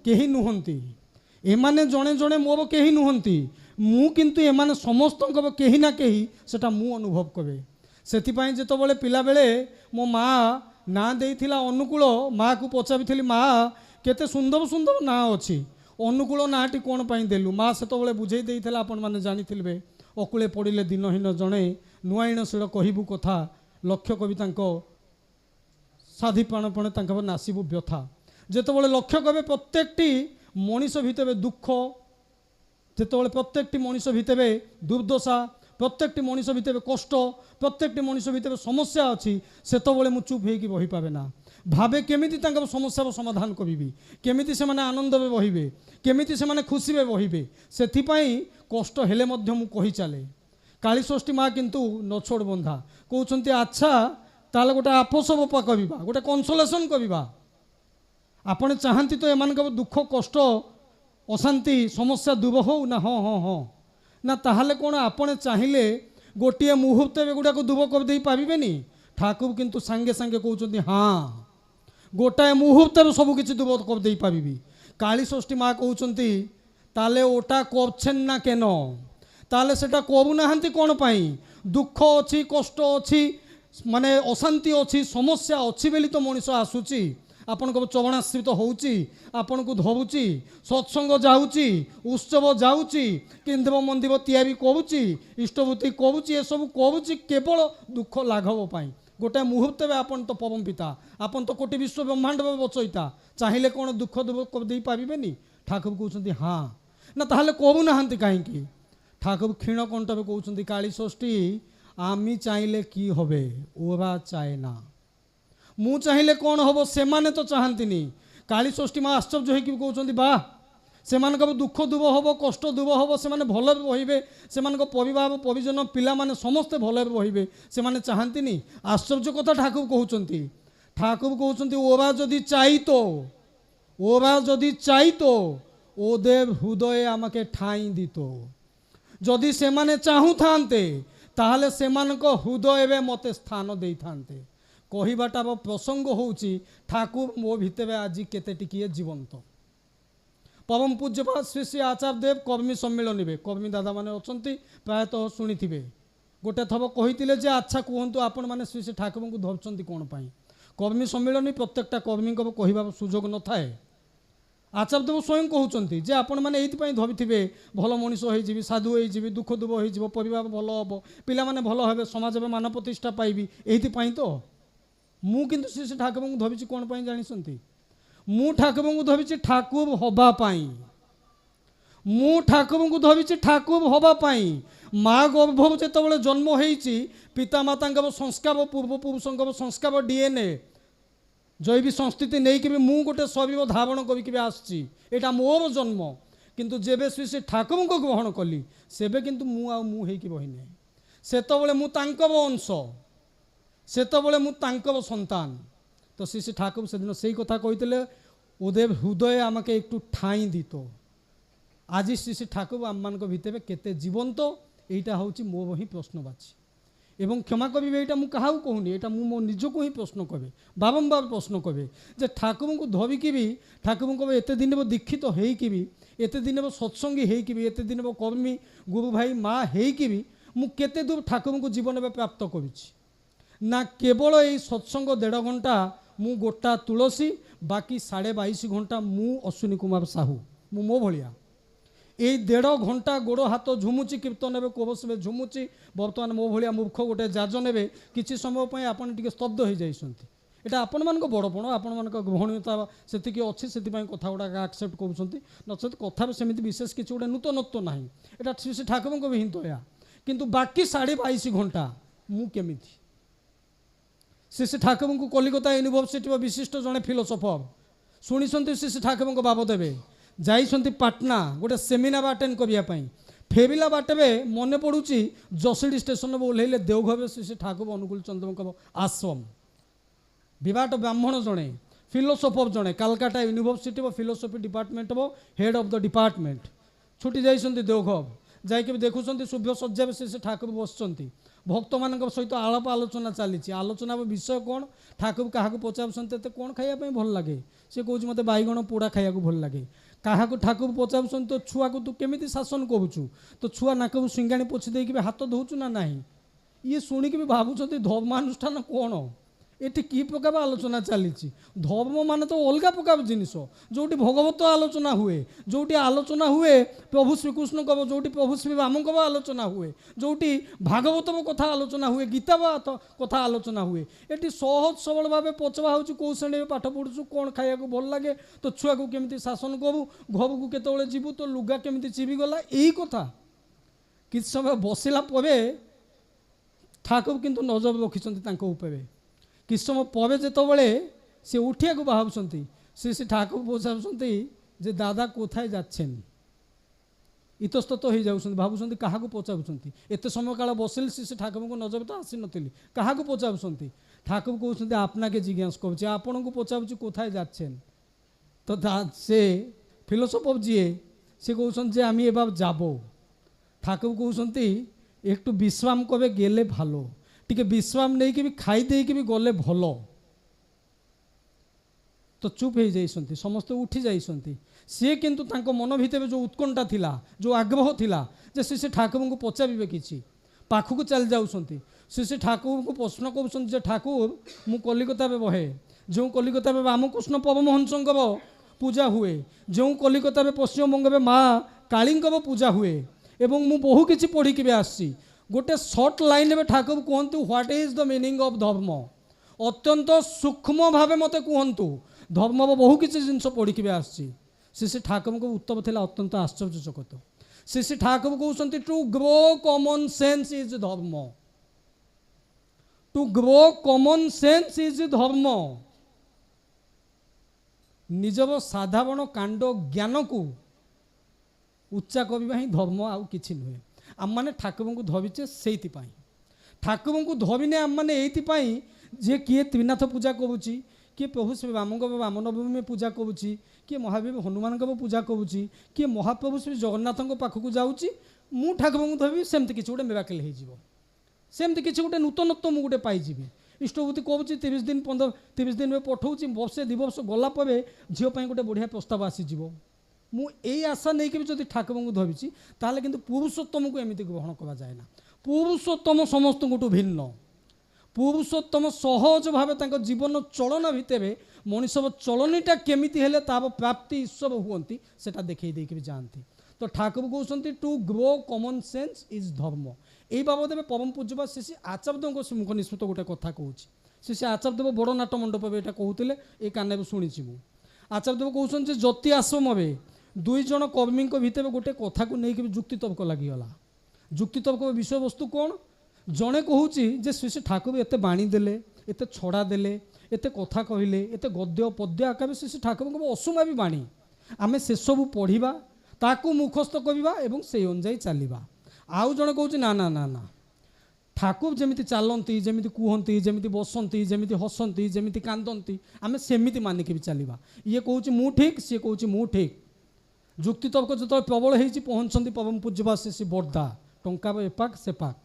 केही नुहंती एमाने जड़े जड़े मोर केही नुहंती मु किंतु एमाने समस्त केही ना केही सेटा मु अनुभव करे सेथिपाई जेतबेले पिला बेले मो माँ ना देइथिला अनुकूल माँ को पचारि माँ केते सुंदर सुंदर ना अच्छी अनुकूल नाटी कौन पाई देलु माँ सेतबेले बुझे देइथिला आपण माने जानिथिलबे अकुले पड़िले दिनहीन जड़े नुआईण शिड़ कहबू कथा लक्ष्य कवि साधी प्राणपणे तांकर नासिबू व्यथा जेतबेले लक्ष्य कवि प्रत्येकटी मनीष भितर दुख जेतबेले प्रत्येकटी मनीष भितर दुर्दशा प्रत्येकटी मनीष भितर कष्ट प्रत्येकटी मनीष भितर समस्या अच्छी सेतबेले मु चुप होइकी रही पारे ना भावे केमिति तांकर समस्यार समाधान करिबी केमिति से माने आनंद में रहिबे केमिति से माने खुशी में रहिबे सेथिपाई कष्ट हेले मध्य मु कहि चले कालीषष्ठी माँ किंतु नछोड़ बंधा कहते अच्छा ताले गोटे आपस बपा करवा गोटे कनसोलेसन करवा आपण चाहती तो एमान दुख कष्ट ଅଶାନ୍ତି ସମସ୍ୟା ଦୂର ହଉ ନା ହଁ ହଁ ହଁ ନା ତାହେଲେ କ'ଣ ଆପଣ ଚାହିଁଲେ ଗୋଟିଏ ମୁହୂର୍ତ୍ତରେ ଗୁଡ଼ାକୁ ଦୂର କରିଦେଇ ପାରିବେନି? ଠାକୁର କିନ୍ତୁ ସାଙ୍ଗେ ସାଙ୍ଗେ କହୁଛନ୍ତି ହଁ, ଗୋଟାଏ ମୁହୂର୍ତ୍ତରେ ସବୁ କିଛି ଦୂର କରିଦେଇ ପାରିବି। କାଳୀଷଷ୍ଠୀ ମା କହୁଛନ୍ତି ତାହେଲେ ওটা করছেন না কেন? তাহলে সেটা করুনাহান্তি কোণ পাই? দুঃখ অছি, কষ্ট অছি, মানে অশান্তি অছি, সমস্যা অছি বলি তো মଣିষ আসুচি, ଆପଣଙ୍କ ଚରଣାଶ୍ରିତ ହେଉଛି, ଆପଣଙ୍କୁ ଧରୁଛି, ସତ୍ସଙ୍ଗ ଯାଉଛି, ଉତ୍ସବ ଯାଉଛି, କେନ୍ଦ୍ର ମନ୍ଦିର ତିଆରି କରୁଛି, ଇଷ୍ଟବୃତ୍ତି କରୁଛି, ଏସବୁ କରୁଛି କେବଳ ଦୁଃଖ ଲାଘବ ପାଇଁ। ଗୋଟାଏ ମୁହୂର୍ତ୍ତରେ ଆପଣ ତ ପରମ ପିତା, ଆପଣ ତ କୋଟି ବିଶ୍ୱ ବ୍ରହ୍ମାଣ୍ଡର ରଚୟିତା, ଚାହିଁଲେ କ'ଣ ଦୁଃଖ ଦୂର ଦେଇପାରିବେନି? ଠାକୁର କହୁଛନ୍ତି ହଁ। ନା ତାହେଲେ କରୁନାହାନ୍ତି କାହିଁକି? ଠାକୁର ক্ষীণ কণ্ঠে কৌଛନ୍ତି কালীষষ্ঠী আমি চাইলে কি হবে, ওরা চায় না। ମୁଁ ଚାହିଁଲେ କ'ଣ ହେବ, ସେମାନେ ତ ଚାହାନ୍ତିନି। କାଳୀଷଷ୍ଠୀ ମା ଆଶ୍ଚର୍ଯ୍ୟ ହେଇକି କହୁଛନ୍ତି ବାଃ, ସେମାନଙ୍କର ଦୁଃଖ ଦୂର ହେବ, କଷ୍ଟ ଦୂର ହେବ, ସେମାନେ ଭଲରେ ରହିବେ, ସେମାନଙ୍କ ପରିବାର ପରିଜନ ପିଲାମାନେ ସମସ୍ତେ ଭଲରେ ରହିବେ, ସେମାନେ ଚାହାନ୍ତିନି। ଆଶ୍ଚର୍ଯ୍ୟ କଥା ଠାକୁର କହୁଛନ୍ତି। ଠାକୁର କହୁଛନ୍ତି ওরা যদি চাইতো, ওরা যদি চাইতো ওদের হৃদয়ে আমাকে ঠাঁই দিত। যদি ସେମାନେ ଚାହୁଁଥାନ୍ତେ ତାହେଲେ ସେମାନଙ୍କ ହୃଦୟରେ ମୋତେ ସ୍ଥାନ ଦେଇଥାନ୍ତେ। କହିବାଟାର ପ୍ରସଙ୍ଗ ହେଉଛି ଠାକୁର ମୋ ଭିତରେ ଆଜି କେତେ ଟିକିଏ ଜୀବନ୍ତ। ପରମ ପୂଜ୍ୟପାଦ ଶ୍ରୀ ଶ୍ରୀ ଆଚାର୍ଯ୍ୟ ଦେବ କର୍ମୀ ସମ୍ମିଳନୀରେ, କର୍ମୀ ଦାଦାମାନେ ଅଛନ୍ତି ପ୍ରାୟତଃ ଶୁଣିଥିବେ, ଗୋଟେ ଥର କହିଥିଲେ ଯେ ଆଚ୍ଛା କୁହନ୍ତୁ ଆପଣମାନେ ଶ୍ରୀ ଶ୍ରୀ ଠାକୁରଙ୍କୁ ଧରୁଛନ୍ତି କ'ଣ ପାଇଁ? କର୍ମୀ ସମ୍ମିଳନୀ ପ୍ରତ୍ୟେକଟା କର୍ମୀଙ୍କର କହିବାର ସୁଯୋଗ ନଥାଏ। ଆଚାର୍ଯ୍ୟଦେବ ସ୍ୱୟଂ କହୁଛନ୍ତି ଯେ ଆପଣମାନେ ଏଇଥିପାଇଁ ଧରିଥିବେ ଭଲ ମଣିଷ ହେଇଯିବି, ସାଧୁ ହେଇଯିବି, ଦୁଃଖ ଦୂର ହେଇଯିବ, ପରିବାର ଭଲ ହେବ, ପିଲାମାନେ ଭଲ ହେବେ, ସମାଜରେ ମାନ ପ୍ରତିଷ୍ଠା ପାଇବି, ଏଇଥିପାଇଁ ତ। ମୁଁ କିନ୍ତୁ ଶ୍ରୀ ଶ୍ରୀ ଠାକୁରଙ୍କୁ ଧରିଛି କ'ଣ ପାଇଁ ଜାଣିଛନ୍ତି? ମୁଁ ଠାକୁରଙ୍କୁ ଧରିଛି ଠାକୁର ହେବା ପାଇଁ। ମୁଁ ଠାକୁରଙ୍କୁ ଧରିଛି ଠାକୁର ହେବା ପାଇଁ। ମା ଗର୍ଭରୁ ଯେତେବେଳେ ଜନ୍ମ ହେଇଛି, ପିତାମାତାଙ୍କର ସଂସ୍କାର, ପୂର୍ବପୁରୁଷଙ୍କର ସଂସ୍କାର DNA ଜୈବିକ ସଂସ୍କୃତି ନେଇକି ବି ମୁଁ ଗୋଟେ ଶରୀର ଧାରଣ କରିକି ବି ଆସିଛି, ଏଇଟା ମୋର ଜନ୍ମ। କିନ୍ତୁ ଯେବେ ଶ୍ରୀ ଶ୍ରୀ ଠାକୁରଙ୍କୁ ଗ୍ରହଣ କଲି, ସେବେ କିନ୍ତୁ ମୁଁ ଆଉ ମୁଁ ହେଇକି ରହିନାହିଁ। ସେତେବେଳେ ମୁଁ ତାଙ୍କର ଅଂଶ, ସେତେବେଳେ ମୁଁ ତାଙ୍କର ସନ୍ତାନ। তো শ্রী শ্রী ঠাকুর সেদিন সেই কথা কইলে ওদের হৃদয়ে আমাকে একটু ঠাঁই দিত। আজি শ্রী শ্রী ঠাকুর আমମାନଙ୍କ ভিতরে কেতে জীবন্ত, এইটা হচ্ছে মো হি প্রশ্নবাচী। এবং ক্ষমা করবে, এইটা মু কাহাও কহুনি, এটা মু মো নিজকু হি প্রশ্ন কবে, বারম্বার প্রশ্ন কবে যে ঠাকুরଙ୍କୁ ধরিকি বি, ঠাকুরଙ୍କ এতে দিনব দীক্ষিত ହେଇକି ବି, এতে দিনব সৎসঙ্গী ହେଇକି ବି, এতে দিনব কর্মী গুরু ভাই মা ହେଇକି ବି মু কেতে দূর ঠাকুরଙ୍କୁ জীবনে প্রাপ্ত করেছি না? কেবল এই সৎসঙ্গ 1.5 ঘণ্টা মু গোটা তুলসী, বাকি 22.5 ঘণ্টা মু অশ্বিনী কুমার সাহু, মু মো ভলিয়া এই 1.5 ঘণ্টা গোড় হাত ঝুমুচি, কীর্তন নেবে, কোবসবে ঝুমুচি। বর্তমান মো ভলিয়া মূর্খ গোটে যাজ নেবে, কিছু সময় পাই আপন টিকে স্তব্ধ হয়ে যাইছন্তি। এটা ଆପଣମାନଙ୍କ ବଡ଼ପଣ, ଆପଣମାନଙ୍କ ଗ୍ରହଣୀୟତା ସେତିକି ଅଛି, ସେଥିପାଇଁ କଥା ଗୁଡ଼ାକ ଆକ୍ସେପ୍ଟ କରୁଛନ୍ତି। ନଚେତ୍ କଥାରେ ସେମିତି ବିଶେଷ କିଛି ଗୋଟେ ନୂତନତ୍ୱ ନାହିଁ। ଏଇଟା ଶ୍ରୀ ଶ୍ରୀ ଠାକୁରଙ୍କ ବି ହିଁ ଦୟା। କିନ୍ତୁ ବାକି 22.5 ଘଣ୍ଟା ମୁଁ କେମିତି? ଶ୍ରୀ ଶ୍ରୀ ଠାକୁରଙ୍କୁ କଲିକତା ୟୁନିଭର୍ସିଟିର ବିଶିଷ୍ଟ ଜଣେ ଫିଲୋସଫର ଶୁଣିଛନ୍ତି ଶ୍ରୀ ଶ୍ରୀ ଠାକୁରଙ୍କ ବାବଦରେ, ଯାଇଛନ୍ତି ପାଟନା ଗୋଟେ ସେମିନାର ଆଟେଣ୍ଡ କରିବା ପାଇଁ। ଫେରିଲା ବାଟରେ ମନେ ପଡ଼ୁଛି ଜସିଡ଼ି ଷ୍ଟେସନରେ ଓହ୍ଲେଇଲେ ଦେଓଘରରେ ଶ୍ରୀ ଶ୍ରୀ ଠାକୁର ଅନୁକୂଳ ଚନ୍ଦ୍ରଙ୍କ ଆଶ୍ରମ। ବିରାଟ ବ୍ରାହ୍ମଣ ଜଣେ, ଫିଲୋସଫର ଜଣେ, କାଲକାଟା ୟୁନିଭର୍ସିଟିର ଫିଲୋସଫି ଡିପାର୍ଟମେଣ୍ଟର ହେଡ୍ ଅଫ୍ ଦ ଡିପାର୍ଟମେଣ୍ଟ। ଛୁଟି ଯାଇଛନ୍ତି ଦେଓଘର, ଯାଇକି ଦେଖୁଛନ୍ତି ଶୁଭ୍ର ସଜ୍ଜାରେ ଶ୍ରୀ ଠାକୁର ବସିଛନ୍ତି। ଭକ୍ତମାନଙ୍କ ସହିତ ଆଳାପ ଆଲୋଚନା ଚାଲିଛି। ଆଲୋଚନାର ବିଷୟ କ'ଣ? ଠାକୁର କାହାକୁ ପଚାରୁଛନ୍ତି ଏତେ କ'ଣ ଖାଇବା ପାଇଁ ଭଲ ଲାଗେ? ସେ କହୁଛି ମୋତେ ବାଇଗଣ ପୋଡ଼ା ଖାଇବାକୁ ଭଲ ଲାଗେ। କାହାକୁ ଠାକୁର ପଚାରୁଛନ୍ତି ତୋ ଛୁଆକୁ ତୁ କେମିତି ଶାସନ କରୁଛୁ, ତୋ ଛୁଆ ନାକକୁ ସିଙ୍ଗାଣି ପୋଛି ଦେଇକି ବି ହାତ ଧୋଉଛୁ ନା ନାହିଁ? ଇଏ ଶୁଣିକି ବି ଭାବୁଛନ୍ତି ଧର୍ମାନୁଷ୍ଠାନ କ'ଣ? ଏଠି କି ପ୍ରକାର ଆଲୋଚନା ଚାଲିଛି? ଧର୍ମ ମାନେ ତ ଅଲଗା ପ୍ରକାର ଜିନିଷ, ଯେଉଁଠି ଭଗବତ ଆଲୋଚନା ହୁଏ, ଯେଉଁଠି ଆଲୋଚନା ହୁଏ ପ୍ରଭୁ ଶ୍ରୀକୃଷ୍ଣଙ୍କର, ଯେଉଁଠି ପ୍ରଭୁ ଶ୍ରୀ ରାମଙ୍କର ଆଲୋଚନା ହୁଏ, ଯେଉଁଠି ଭାଗବତର କଥା ଆଲୋଚନା ହୁଏ, ଗୀତାର କଥା ଆଲୋଚନା ହୁଏ। ଏଠି ସହଜ ସରଳ ଭାବେ ପଚରା ହେଉଛି କେଉଁ ଶ୍ରେଣୀରେ ପାଠ ପଢ଼ୁଛୁ, କ'ଣ ଖାଇବାକୁ ଭଲ ଲାଗେ, ତୋ ଛୁଆକୁ କେମିତି ଶାସନ କରୁ, ଘରକୁ କେତେବେଳେ ଯିବୁ, ତୋ ଲୁଗା କେମିତି ଚିରିଗଲା, ଏଇ କଥା। କିଛି ସମୟ ବସିଲା ପରେ ଠାକୁର କିନ୍ତୁ ନଜର ରଖିଛନ୍ତି ତାଙ୍କ ଉପରେ। କିଛି ସମୟ ପରେ ଯେତେବେଳେ ସେ ଉଠିବାକୁ ବାହାରୁଛନ୍ତି, ଶ୍ରୀ ଶ୍ରୀ ଠାକୁର ପଚାରୁଛନ୍ତି যে দাদা কোথায় যাচ্ছেন? ইতস্তত হয়ে যাচ্ছেন, ভাবুଛନ୍ତି কাহাକୁ পচাରୁଛନ୍ତି। এতে সময় কাল বসিলে শ্রী ঠাকুরଙ୍କୁ নজর তো আসিনଥିଲି, কাহাକୁ পচাରୁଛନ୍ତି? ঠাকুর কହୁଛନ୍ତି আপনাকে জিজ্ঞাসা করছি, ଆପଣଙ୍କୁ পচারুছি কোথায় যাচ্ছেন? তো সে ফিলোসফর যিয়ে সে কৌন যে আমি এবার যাব ঠাকুর কৌঁতি একটু বিশ্রাম কবে গেলে ভালো টিকে বিশ্রাম নেইকি বি খাই ଦେଇକି ବି ଗଲେ ଭଲ ତ ଚୁପ୍ ହେଇଯାଇଛନ୍ତି ସମସ୍ତେ ଉଠି ଯାଇଛନ୍ତି ସିଏ କିନ୍ତୁ ତାଙ୍କ ମନ ଭିତରେ ଯେଉଁ ଉତ୍କଣ୍ଠା ଥିଲା ଯେଉଁ ଆଗ୍ରହ ଥିଲା ଯେ ସେ ଠାକୁରଙ୍କୁ ପଚାରିବେ କିଛି ପାଖକୁ ଚାଲି ଯାଉଛନ୍ତି ସେ ଠାକୁରଙ୍କୁ ପ୍ରଶ୍ନ କରୁଛନ୍ତି ଯେ ଠାକୁର ମୁଁ କଲିକତାରେ ବହେ ଯେଉଁ କଲିକତାରେ ରାମକୃଷ୍ଣ ପରମହଂସଙ୍କର ପୂଜା ହୁଏ ଯେଉଁ କଲିକତାରେ ପଶ୍ଚିମବଙ୍ଗରେ ମା କାଳୀଙ୍କର ପୂଜା ହୁଏ ଏବଂ ମୁଁ ବହୁ କିଛି ପଢ଼ିକି ବି ଆସିଛି गोटे सर्ट लाइन में ठाकुर कहतु what is the meaning of dharma अत्यंत सूक्ष्म भाव मत कहतु धर्म बहु किसी जिन पढ़ी आसी ठाकुर को उत्तर था अत्यंत आश्चर्यचकित से ठाकुर कहते to grow common sense is dharma to grow common sense is dharma निजर साधारण कांड ज्ञान को उच्चा करवा ही धर्म आउ किछि नुहे आम मैंने ठाकुर को धरीचे से ठाकुर को धरिने आम मैंने ये जे किए त्रिनाथ पूजा करुच्ची किए प्रभु श्री राम रामनवमी पूजा करुच्ची किए महावीर हनुमान पूजा करुच्ची किए महाप्रभु श्री जगन्नाथ पाखक जाऊँगी मु ठाकुर को धरबी सेमती किसी गोटे मिराकल होमती किसी गोटे नूतनत्व मुझे पाइबी इष्टभूति करुच्ची 30 दिन में पठाऊँ वर्षे 2 वर्ष गलापर झीपाई गोटे बढ़िया प्रस्ताव आसीज मु यही आशा नहीं कि जब ठाकुर को धरिची ताले किंतु पुरुषोत्तम को एमती ग्रहण करा जाए ना पुरुषोत्तम समस्त भिन्न पुरुषोत्तम सहज भाव जीवन चलन भितर मनीषर चलनीटा केमिति हेले तार प्राप्ति ईश्वर हुअंती सेटा देखई देके भी जानती तो ठाकुर कहते to grow common sense is धर्म यही बाबद में परम पूज्य श्री आचार्यदेव से मुख निष्पत्त गोटे कथा कहूँ श्री आचार्यदेव बड़ नाट मंडप ये कहते ये कान शुणी मु आचार्यदेव कहते ज्योति आश्रम में 2 जन कर्मी भितर गोटे कथा को लेकिन जुक्ति तर्क लगिगला जुक्ति तर्क विषय वस्तु कौन जड़े कहूँ जे श्री ठाकुर एत बाणी देले एत छड़ा देले एत कथा कहले एत गद्य पद्य आकार श्री ठाकुर असुमा भी बाणी आम से सब पढ़ा ताकू मुखस्थ करवा एवं से अनुजाई चलवा आउ जड़े कहूँ ना ना ना ना ठाकुर जमी चलती जमी कहती जमी बसती जमी हसती जमी कांदती आम सेमती मानिक भी चलवा ये कहूँ मु ठीक सी कहूँ मु ठीक जुक्ति तर्क जो प्रबल हो पहुँचती परम पूज्यपा श्री बर्दा टंका एपाक सेपाक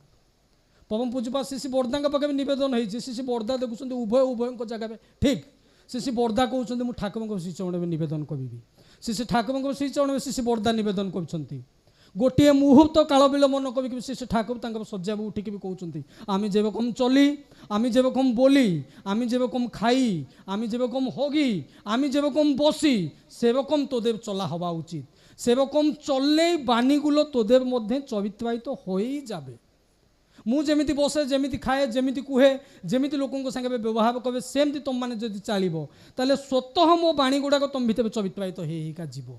परम पूज्यपा श्री बर्दा पाखे नवेदन होती श्री बर्दा देखुं उभय उभय जगह ठीक श्री बर्दा कहते मुझे ठाकुर श्रीचरण में नवेदन करी श्री ठाकुर श्रीचरण में श्री बर्दा नवेदन कर गोटे मुहूर्त काल विलम्बन कर श्री ठाकुर शज्या उठिक भी कहते आम जेरकम चली आम जेरकम बोली आम जेरकम खाई आम जेरकम हगी आम जेरकम बसी सेरकम तोदेव चला हवा उचित सेरकम चलले बाणीगुलो तोदेव मध्य चरित्रायित हो ही जाबे मु जेमिति बसे जेमिति खाए जेमिति कुहे जेमिति लोकों संगे व्यवहार करे सेमती तुम मैंने जदि चलो ताले स्वतः मो बाणी गुड़ाक तुम भितर चरित्रायित होगा जीव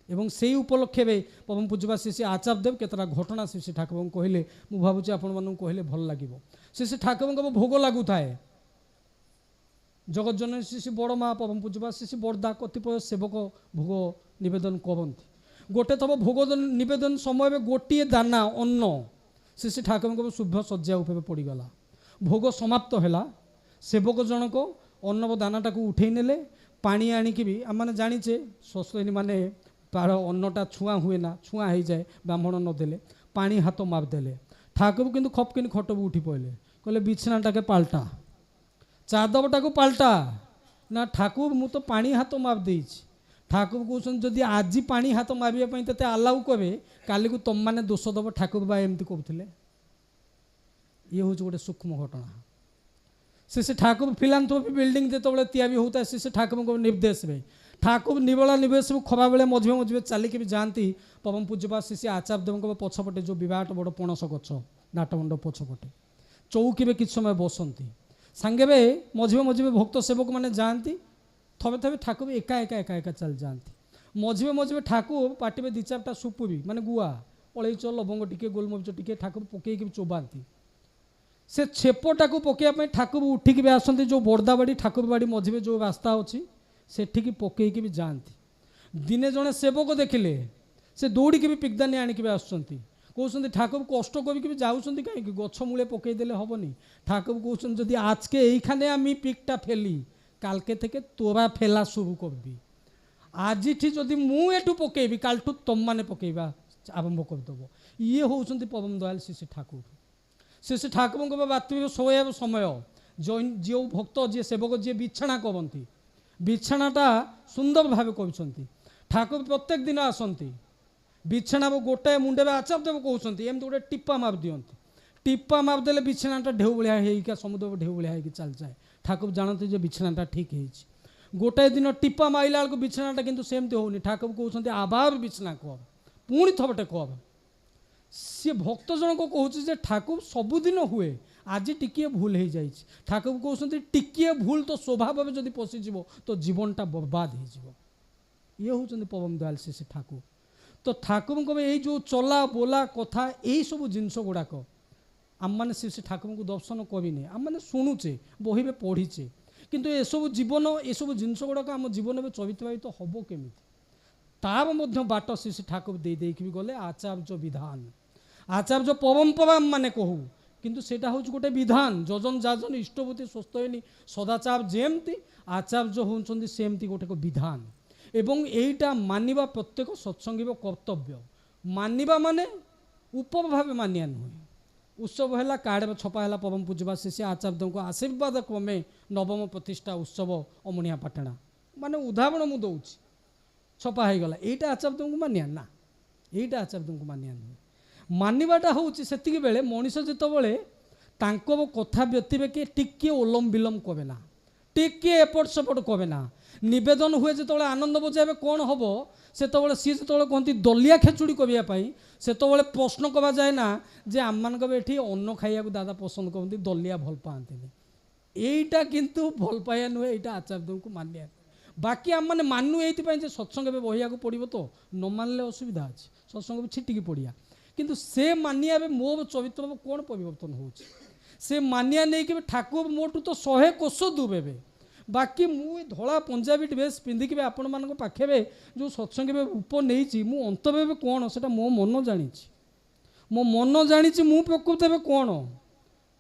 एवं से उपलक्षे परम पूज्यपा श्री आचार्यदेव केतटा घटना श्री ठाकुर कहले मु भावुची आपण मानक कहले भल लगे श्री ठाकुर भोग लगु थाए जगज्जननी श्री बड़ माँ परम पूज्यपा श्री बर्दा कतिपय सेवक भोग नवेदन करती गोटे थर भोग नवेदन समय गोटे दाना अन्न श्री ठाकुर शुभ शज्या उपर पड़गला भोग समाप्त है सेवक जनक अन्नव दानाटा को उठे नेले पानी आणिकी भी आम मैंने जाचे स्वस्तिनी मैंने तार अन्नटा छुआ हुए ना छुआ हो जाए ब्राह्मण नदेले पानी हाथ मारदेले ठाकुर किंतु खपकिन खटब उठी पड़े कहले बिछनाटा के पाल्टा चादरटा को पाल्टा ना ठाकुर मु तो पानी हाथ मार दे ठाकुर कहते जदि आज पानी हाथ मारे ते आलाउ करे काली को तुम मैंने दोष दब ठाकुर बा एमती करते ये हूँ गोटे सूक्ष्म घटना से ठाकुर फिलांथ्रोपी बिल्डिंग जो या होता है से ठाकुर को निर्देश में ठाकुर निबला निवेश खरा बेले मझे मझे चलिकी भी जाती परम पूज्यपा श्री आचार्यदेव पछपटे जो विराट बड़ पणस गछ नाटमंडप पछपटे चौकी किस समय बसती सांगे मझे मझे भक्त सेवक मैंने जाती थवे थवे ठाकुर एका एका एका एका चल जाती मझे मझे ठाकुर पार्टी में 2-4टा सुपुरी माने गुआ अलैच लवंग टिके गोलमरिच टिके ठाकुर पकईकि चोबाती से छेपटा को पकड़ा ठाकुर उठिक भी आसती जो बर्दाबाड़ी ठाकुर बाड़ी मझे जो रास्ता अच्छी सेठिकी पकईकि भी जाती दिने जड़े सेवक देखिले से दौड़िकी भी पिकदानी आणिक भी आसुँच कहते ठाकुर कष्ट करके भी जाऊँच कहीं गछ मूले पकईदे हेनी ठाकुर कहते जदि आज के यहीखाने आम पिकटा फेली कालके थे तोरा फेला शुरू करबी ଆଜିଠି ଯଦି ମୁଁ ଏଠୁ ପକେଇବି କାଲିଠୁ ତମମାନେ ପକେଇବା ଆରମ୍ଭ କରିଦେବ। ଇଏ ହେଉଛନ୍ତି ପବନ ଦୟାଲ ଶ୍ରୀ ଠାକୁର। ଶ୍ରୀ ଠାକୁରଙ୍କ ବାସ୍ତବିକ ଶୋଇବ ସମୟ ଯେଉଁ ଭକ୍ତ ଯିଏ ସେବକ ଯିଏ ବିଛଣା କରନ୍ତି, ବିଛଣାଟା ସୁନ୍ଦର ଭାବେ କରୁଛନ୍ତି। ଠାକୁର ପ୍ରତ୍ୟେକ ଦିନ ଆସନ୍ତି, ବିଛଣା ଗୋଟାଏ ମୁଣ୍ଡରେ ଆଚାର ଦେବ କହୁଛନ୍ତି, ଏମିତି ଗୋଟେ ଟିପା ମାରି ଦିଅନ୍ତି। ଟିପା ମାରିଦେଲେ ବିଛଣାଟା ଢେଉ ଭଳିଆ ହେଇକି ସମୁଦ୍ର ଢେଉ ଭଳିଆ ହେଇକି ଚାଲିଯାଏ। ଠାକୁର ଜାଣନ୍ତି ଯେ ବିଛଣାଟା ଠିକ୍ ହେଇଛି। ଗୋଟାଏ ଦିନ ଟିପା ମାରିଲା ବେଳକୁ ବିଛଣାଟା କିନ୍ତୁ ସେମିତି ହେଉନି। ଠାକୁର କହୁଛନ୍ତି ଆବାର ବିଛଣା କର, ପୁଣି ଥରଟେ କର। ସିଏ ଭକ୍ତ ଜଣକ କହୁଛି ଯେ ଠାକୁର ସବୁଦିନ ହୁଏ, ଆଜି ଟିକିଏ ଭୁଲ ହେଇଯାଇଛି। ଠାକୁର କହୁଛନ୍ତି ଟିକିଏ ଭୁଲ ତ ସ୍ୱଭାବରେ ଯଦି ପଶିଯିବ ତ ଜୀବନଟା ବର୍ବାଦ ହେଇଯିବ। ଇଏ ହେଉଛନ୍ତି ପବନ ଦୟାଲ ଶ୍ରୀ ଠାକୁର। ତ ଠାକୁରଙ୍କ ଏଇ ଯେଉଁ ଚଲା ବୋଲା କଥା ଏଇସବୁ ଜିନିଷ ଗୁଡ଼ାକ ଆମମାନେ ଶ୍ରୀ ଠାକୁରଙ୍କୁ ଦର୍ଶନ କରିନେ, ଆମମାନେ ଶୁଣୁଛେ, ବହିରେ ପଢ଼ିଛେ, କିନ୍ତୁ ଏସବୁ ଜୀବନ ଏସବୁ ଜିନିଷ ଗୁଡ଼ାକ ଆମ ଜୀବନରେ ଚରିତ୍ରାୟିତ ହେବ କେମିତି, ତାର ମଧ୍ୟ ବାଟ ଶ୍ରୀ ଠାକୁର ଦେଇକି ବି ଗଲେ। ଆଚାର୍ଯ୍ୟ ବିଧାନ, ଆଚାର୍ଯ୍ୟ ପରମ୍ପରା ମାନେ କହୁ, କିନ୍ତୁ ସେଇଟା ହେଉଛି ଗୋଟେ ବିଧାନ। ଯଜନ ଯାଜନ ଇଷ୍ଟଭୂତି ସ୍ୱସ୍ତୟନୀ ସଦାଚାର ଯେମିତି, ଆଚାର୍ଯ୍ୟ ହେଉଛନ୍ତି ସେମିତି ଗୋଟେ ବିଧାନ। ଏବଂ ଏଇଟା ମାନିବା ପ୍ରତ୍ୟେକ ସତ୍ସଙ୍ଗୀର କର୍ତ୍ତବ୍ୟ। ମାନିବା ମାନେ ଉପର ଭାବେ ମାନିବା ନୁହେଁ। ଉତ୍ସବ ହେଲା, କାର୍ଡ଼ରେ ଛପା ହେଲା ପରମ ପୂଜ୍ୟବା ଶିଷ୍ୟ ଆଚାର୍ଯ୍ୟଙ୍କ ଆଶୀର୍ବାଦ କ୍ରମେ ନବମ ପ୍ରତିଷ୍ଠା ଉତ୍ସବ ଅମଣିଆ ପାଟଣା, ମାନେ ଉଦାହରଣ ମୁଁ ଦେଉଛି, ଛପା ହେଇଗଲା। ଏଇଟା ଆଚାର୍ଯ୍ୟଙ୍କୁ ମାନିବା ନା, ଏଇଟା ଆଚାର୍ଯ୍ୟଙ୍କୁ ମାନିବା ନୁହେଁ। ମାନିବାଟା ହେଉଛି ସେତିକି ବେଳେ ମଣିଷ ଯେତେବେଳେ ତାଙ୍କର କଥା ବ୍ୟତିରେକେ ଟିକିଏ ଓଲମ ବିଲମ କରେ ନା, ଟିକିଏ ଏପଟ ସେପଟ କରେ ନା। ନିବେଦନ ହୁଏ ଯେତେବେଳେ ଆନନ୍ଦ ବଜାଇବେ କ'ଣ ହେବ, ସେତେବେଳେ ସିଏ ଯେତେବେଳେ କହନ୍ତି ଦଲିଆ ଖେଚୁଡ଼ି କରିବା ପାଇଁ, ସେତେବେଳେ ପ୍ରଶ୍ନ କରାଯାଏ ନା ଯେ ଆମମାନଙ୍କର ଏଠି ଅନ୍ନ ଖାଇବାକୁ ଦାଦା ପସନ୍ଦ କରନ୍ତି, ଦଲିଆ ଭଲ ପାଆନ୍ତିନି। ଏଇଟା କିନ୍ତୁ ଭଲ ପାଇବା ନୁହେଁ, ଏଇଟା ଆଚାର୍ଯ୍ୟଙ୍କୁ ମାନିବା। ବାକି ଆମମାନେ ମାନୁ ଏଇଥିପାଇଁ ଯେ ସତ୍ସଙ୍ଗ ଏବେ ବହିବାକୁ ପଡ଼ିବ, ତ ନ ମାନିଲେ ଅସୁବିଧା ଅଛି, ସତ୍ସଙ୍ଗ ବି ଛିଟିକି ପଡ଼ିଆ। କିନ୍ତୁ ସେ ମାନିବା ମୋ ଚରିତ୍ରର କ'ଣ ପରିବର୍ତ୍ତନ ହେଉଛି, ସେ ମାନିବା ନେଇକି ଠାକୁର ମୋଠୁ ତ 100 କୋଶ ଦୂରେବେ। ବାକି ମୁଁ ଏ ଧଳା ପଞ୍ଜାବୀ ଡ୍ରେସ୍ ପିନ୍ଧିକି ଆପଣମାନଙ୍କ ପାଖରେ ଯେଉଁ ସତ୍ସଙ୍ଗ ରୂପ ନେଇଛି, ମୁଁ ଅନ୍ତରରେ କ'ଣ ସେଟା ମୋ ମନ ଜାଣିଛି। ମୋ ମନ ଜାଣିଛି ମୁଁ ପ୍ରକୃତରେ କ'ଣ,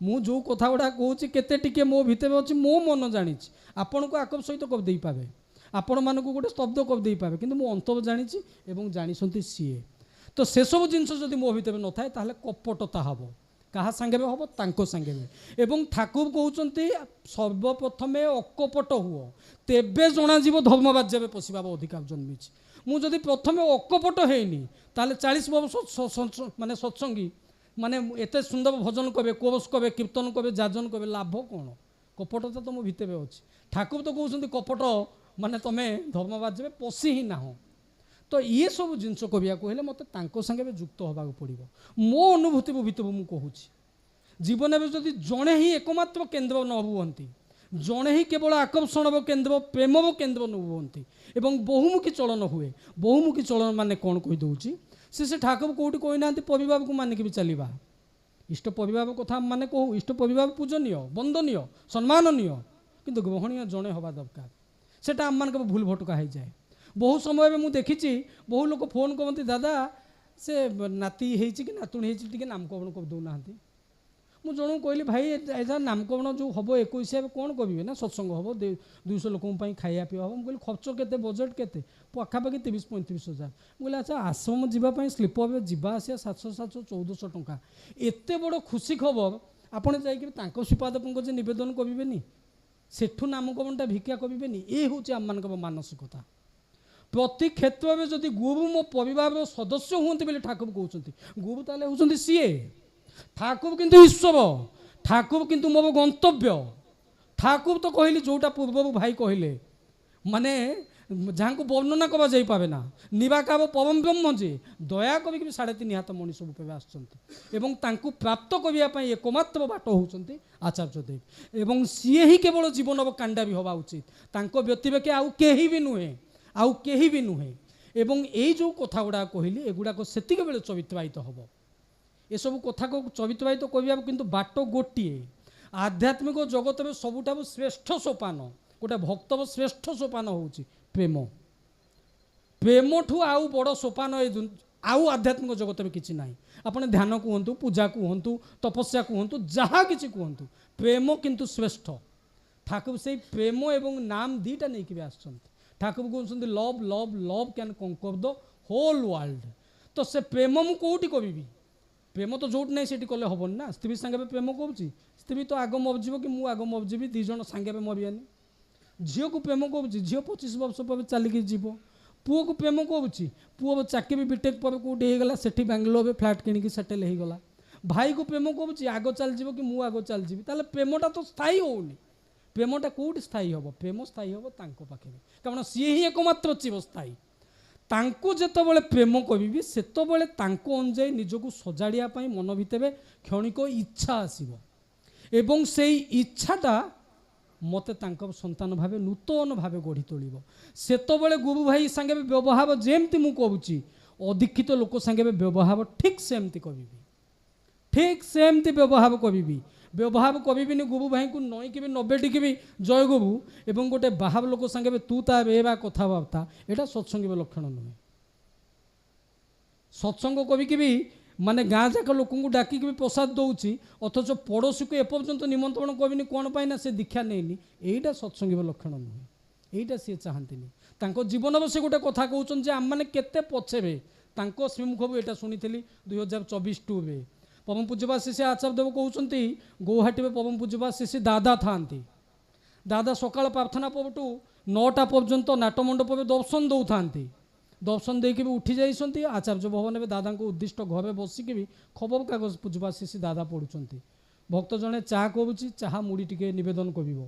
ମୁଁ ଯେଉଁ କଥା ଗୁଡ଼ା କହୁଛି କେତେ ଟିକେ ମୋ ଭିତରେ ଅଛି, ମୋ ମନ ଜାଣିଛି। ଆପଣଙ୍କୁ ଆକର୍ଷିତ କରିଦେଇପାରେ, ଆପଣମାନଙ୍କୁ ଗୋଟେ ସ୍ତବ୍ଧ କରିଦେଇପାରେ, କିନ୍ତୁ ମୁଁ ଅନ୍ତର ଜାଣିଛି ଏବଂ ଜାଣିଛନ୍ତି ସିଏ। ତ ସେସବୁ ଜିନିଷ ଯଦି ମୋ ଭିତରେ ନଥାଏ ତାହେଲେ କପଟତା ହେବ। କାହା ସାଙ୍ଗରେ ହେବ? ତାଙ୍କ ସାଙ୍ଗରେ। ଏବଂ ଠାକୁର କହୁଛନ୍ତି ସର୍ବପ୍ରଥମେ ଅକପଟ ହୁଅ, ତେବେ ଜଣାଯିବ ଧର୍ମରାଜ୍ୟରେ ପଶିବାର ଅଧିକାର ଜନ୍ମିଛି। ମୁଁ ଯଦି ପ୍ରଥମେ ଅକପଟ ହେଇନି ତାହେଲେ 40 ବର୍ଷ ମାନେ ସତ୍ସଙ୍ଗୀ ମାନେ ଏତେ ସୁନ୍ଦର ଭଜନ କବେ, କୋରସ କବେ, କୀର୍ତ୍ତନ କବେ, ଯାଜନ କବେ, ଲାଭ କ'ଣ? କପଟତା ତୁମ ଭିତରେ ଅଛି। ଠାକୁର ତ କହୁଛନ୍ତି କପଟ ମାନେ ତୁମେ ଧର୍ମରାଜ୍ୟରେ ପଶି ହିଁ ନାହଁ। ତ ଇଏ ସବୁ ଜିନିଷ କରିବାକୁ ହେଲେ ମୋତେ ତାଙ୍କ ସାଙ୍ଗରେ ଯୁକ୍ତ ହେବାକୁ ପଡ଼ିବ। ମୋ ଅନୁଭୂତି ଭିତରୁ ମୁଁ କହୁଛି, ଜୀବନରେ ଯଦି ଜଣେ ହିଁ ଏକମାତ୍ର କେନ୍ଦ୍ର ନ ହୁଅନ୍ତି, ଜଣେ ହିଁ କେବଳ ଆକର୍ଷଣର କେନ୍ଦ୍ର, ପ୍ରେମର କେନ୍ଦ୍ର ନ ହୁଅନ୍ତି ଏବଂ ବହୁମୁଖୀ ଚଳନ ହୁଏ। ବହୁମୁଖୀ ଚଳନ ମାନେ କ'ଣ କହିଦେଉଛି, ସେ ଠାକୁର କେଉଁଠି କହିନାହାନ୍ତି ପରିବାରକୁ ମାନିକି ବି ଚାଲିବା। ଇଷ୍ଟ ପରିବାର କଥା ମାନେ କହୁ, ଇଷ୍ଟ ପରିବାର ପୂଜନୀୟ, ବନ୍ଦନୀୟ, ସମ୍ମାନନୀୟ, କିନ୍ତୁ ଗ୍ରହଣୀୟ ଜଣେ ହେବା ଦରକାର। ସେଟା ଆମମାନଙ୍କର ଭୁଲ ଭଟକା ହେଇଯାଏ। ବହୁ ସମୟରେ ମୁଁ ଦେଖିଛି ବହୁ ଲୋକ ଫୋନ୍ କରନ୍ତି, ଦାଦା ସେ ନାତି ହେଇଛି କି ନାତୁଣୀ ହେଇଛି, ଟିକେ ନାମକରଣ କରିଦେଉନାହାନ୍ତି। ମୁଁ ଜଣକୁ କହିଲି, ଭାଇ ଏଇଟା ନାମକରଣ ଯେଉଁ ହେବ 21 କ'ଣ କରିବେ ନା, ସତ୍ସଙ୍ଗ ହେବ, 200 ଲୋକଙ୍କ ପାଇଁ ଖାଇବା ପିଇବା ହେବ। ମୁଁ କହିଲି ଖର୍ଚ୍ଚ କେତେ, ବଜେଟ୍ କେତେ? ପାଖାପାଖି 30-35 ହଜାର। ମୁଁ କହିଲି ଆଚ୍ଛା, ଆଶ୍ରମ ଯିବା ପାଇଁ ସ୍ଲିପରରେ ଯିବା ଆସିବା 700-1400 ଟଙ୍କା। ଏତେ ବଡ଼ ଖୁସି ଖବର, ଆପଣ ଯାଇକି ତାଙ୍କ ଶ୍ରୀପାଦଙ୍କ ଯେ ନିବେଦନ କରିବେନି, ସେଠୁ ନାମକରଣଟା ଭିକ୍ଷା କରିବେନି। ଏ ହେଉଛି ଆମମାନଙ୍କର ମାନସିକତା। ପ୍ରତି କ୍ଷେତ୍ରରେ ଯଦି ଗୁରୁ ମୋ ପରିବାରର ସଦସ୍ୟ ହୁଅନ୍ତି ବୋଲି ଠାକୁର କହୁଛନ୍ତି, ଗୁରୁ ତାହେଲେ ହେଉଛନ୍ତି ସିଏ। ଠାକୁର କିନ୍ତୁ ଈଶ୍ୱର, ଠାକୁର କିନ୍ତୁ ମୋର ଗନ୍ତବ୍ୟ। ଠାକୁର ତ କହିଲି ଯେଉଁଟା ପୂର୍ବରୁ ଭାଇ କହିଲେ, ମାନେ ଯାହାଙ୍କୁ ବର୍ଣ୍ଣନା କରାଯାଇପାରେ ନା, ନିରାକାର ପରମ ବ୍ରହ୍ମ ଯେ ଦୟା କରିକି 3.5 ହାତ ମଣିଷ ରୂପରେ ଆସିଛନ୍ତି ଏବଂ ତାଙ୍କୁ ପ୍ରାପ୍ତ କରିବା ପାଇଁ ଏକମାତ୍ର ବାଟ ହେଉଛନ୍ତି ଆଚାର୍ଯ୍ୟ ଦେବ। ଏବଂ ସିଏ ହିଁ କେବଳ ଜୀବନର କାଣ୍ଡାବି ହେବା ଉଚିତ, ତାଙ୍କ ବ୍ୟତିରେକେ ଆଉ କେହି ବି ନୁହେଁ, ଆଉ କେହି ବି ନୁହେଁ। ଏବଂ ଏଇ ଯେଉଁ କଥା ଗୁଡ଼ାକ କହିଲି, ଏଗୁଡ଼ାକ ସେତିକି ବେଳେ ଚରିତ୍ରାୟିତ ହେବ। ଏସବୁ କଥାକୁ ଚରିତ୍ରାୟିତ କରିବାକୁ କିନ୍ତୁ ବାଟ ଗୋଟିଏ। ଆଧ୍ୟାତ୍ମିକ ଜଗତରେ ସବୁଠାରୁ ଶ୍ରେଷ୍ଠ ସୋପାନ, ଗୋଟେ ଭକ୍ତର ଶ୍ରେଷ୍ଠ ସୋପାନ ହେଉଛି ପ୍ରେମ। ପ୍ରେମଠୁ ଆଉ ବଡ଼ ସୋପାନ ଆଉ ଆଧ୍ୟାତ୍ମିକ ଜଗତରେ କିଛି ନାହିଁ। ଆପଣ ଧ୍ୟାନ କୁହନ୍ତୁ, ପୂଜା କୁହନ୍ତୁ, ତପସ୍ୟା କୁହନ୍ତୁ, ଯାହା କିଛି କୁହନ୍ତୁ, ପ୍ରେମ କିନ୍ତୁ ଶ୍ରେଷ୍ଠ। ଠାକୁର ସେଇ ପ୍ରେମ ଏବଂ ନାମ ଦୁଇଟା ନେଇକି ବି ଆସିଛନ୍ତି। ଠାକୁର କହୁଛନ୍ତି love love love can conquer the whole world. ତ ସେ ପ୍ରେମ ମୁଁ କେଉଁଠି କରିବି? ପ୍ରେମ ତ ଯୋଉଠି ନାହିଁ ସେଠି କଲେ ହେବନି ନା। ସ୍ତ୍ରୀ ସାଙ୍ଗେ ପ୍ରେମ କରୁଛି, ସ୍ତ୍ରୀ ତ ଆଗ ମରିଯିବ କି ମୁଁ ଆଗ ମରିଯିବି, ଦୁଇ ଜଣ ସାଙ୍ଗେ ମରିବାନି। ଝିଅକୁ ପ୍ରେମ କରୁଛି, ଝିଅ 25 ବର୍ଷ ପରେ ଚାଲିକି ଯିବ। ପୁଅକୁ ପ୍ରେମ କରୁଛି, ପୁଅ ଚାକିରି ବିଟେକ୍ ପରେ କେଉଁଠି ହେଇଗଲା, ସେଠି ବାଙ୍ଗାଲୋରରେ ଫ୍ଲାଟ୍ କିଣିକି ସେଟେଲ୍ ହେଇଗଲା। ଭାଇକୁ ପ୍ରେମ କରୁଛି, ଆଗ ଚାଲିଯିବ କି ମୁଁ ଆଗ ଚାଲିଯିବି, ତାହେଲେ ପ୍ରେମଟା ତ ସ୍ଥାୟୀ ହେଉନି। ପ୍ରେମଟା କେଉଁଠି ସ୍ଥାୟୀ ହେବ? ପ୍ରେମ ସ୍ଥାୟୀ ହେବ ତାଙ୍କ ପାଖରେ, କାରଣ ସିଏ ହିଁ ଏକମାତ୍ର ଚିରସ୍ଥାୟୀ। ତାଙ୍କୁ ଯେତେବେଳେ ପ୍ରେମ କରିବି ସେତେବେଳେ ତାଙ୍କୁ ଅନୁଯାୟୀ ନିଜକୁ ସଜାଡ଼ିବା ପାଇଁ ମନ ଭିତରେ କ୍ଷଣିକ ଇଚ୍ଛା ଆସିବ, ଏବଂ ସେଇ ଇଚ୍ଛାଟା ମୋତେ ତାଙ୍କ ସନ୍ତାନ ଭାବେ ନୂତନ ଭାବେ ଗଢ଼ି ତୋଳିବ। ସେତେବେଳେ ଗୁରୁ ଭାଇ ସାଙ୍ଗେ ବ୍ୟବହାର ଯେମିତି ମୁଁ କରୁଛି, ଅଦୀକ୍ଷିତ ଲୋକ ସାଙ୍ଗେ ବ୍ୟବହାର ଠିକ୍ ସେମିତି କରିବି, ଠିକ୍ ସେମିତି ବ୍ୟବହାର କରିବି। ବ୍ୟବହାର କରିବିନି ଗୁରୁ ଭାଇଙ୍କୁ ନଈକି ବି 90 ଡିଗ୍ରୀ ଜୟଗୁରୁ, ଏବଂ ଗୋଟେ ବାହାର ଲୋକ ସାଙ୍ଗେ ତୁ ତା ବେ ବା କଥାବାର୍ତ୍ତା, ଏଇଟା ସତ୍ସଙ୍ଗୀର ଲକ୍ଷଣ ନୁହେଁ। ସତ୍ସଙ୍ଗ କରିକି ବି ମାନେ ଗାଁ ଯାକ ଲୋକଙ୍କୁ ଡାକିକି ବି ପ୍ରସାଦ ଦେଉଛି, ଅଥଚ ପଡ଼ୋଶୀକୁ ଏପର୍ଯ୍ୟନ୍ତ ନିମନ୍ତ୍ରଣ କରିନି, କ'ଣ ପାଇଁ ନା ସେ ଦୀକ୍ଷା ନେଇନି। ଏଇଟା ସତ୍ସଙ୍ଗୀର ଲକ୍ଷଣ ନୁହେଁ, ଏଇଟା ସିଏ ଚାହାନ୍ତିନି। ତାଙ୍କ ଜୀବନର ସେ ଗୋଟେ କଥା କହୁଛନ୍ତି ଯେ ଆମମାନେ କେତେ ପଛରେ। ତାଙ୍କ ଶ୍ରୀମୁଖରୁ ଏଇଟା ଶୁଣିଥିଲି 2024-2ରେ। ପରମ ପୂଜ୍ୟପାଦ ଶ୍ରୀ ଆଚାର୍ଯ୍ୟଦେବ କହୁଛନ୍ତି ଗୌହାଟୀରେ ପରମ ପୂଜ୍ୟପାଦ ଶ୍ରୀ ଦାଦା ଥାଆନ୍ତି। ଦାଦା ସକାଳ ପ୍ରାର୍ଥନା ପରଠୁ 9ଟା ପର୍ଯ୍ୟନ୍ତ ନାଟମଣ୍ଡପରେ ଦର୍ଶନ ଦେଉଥାନ୍ତି। ଦର୍ଶନ ଦେଇକି ବି ଉଠି ଯାଇଛନ୍ତି, ଆଚାର୍ଯ୍ୟ ଭବନରେ ଦାଦାଙ୍କୁ ଉଦ୍ଦିଷ୍ଟ ଘରେ ବସିକି ବି ଖବରକାଗଜ ପୂଜ୍ୟପାଦ ଶ୍ରୀ ଦାଦା ପଢ଼ୁଛନ୍ତି। ଭକ୍ତ ଜଣେ ଚାହା କରୁଛି, ଚାହା ମୁଢ଼ି ଟିକେ ନିବେଦନ କରିବ।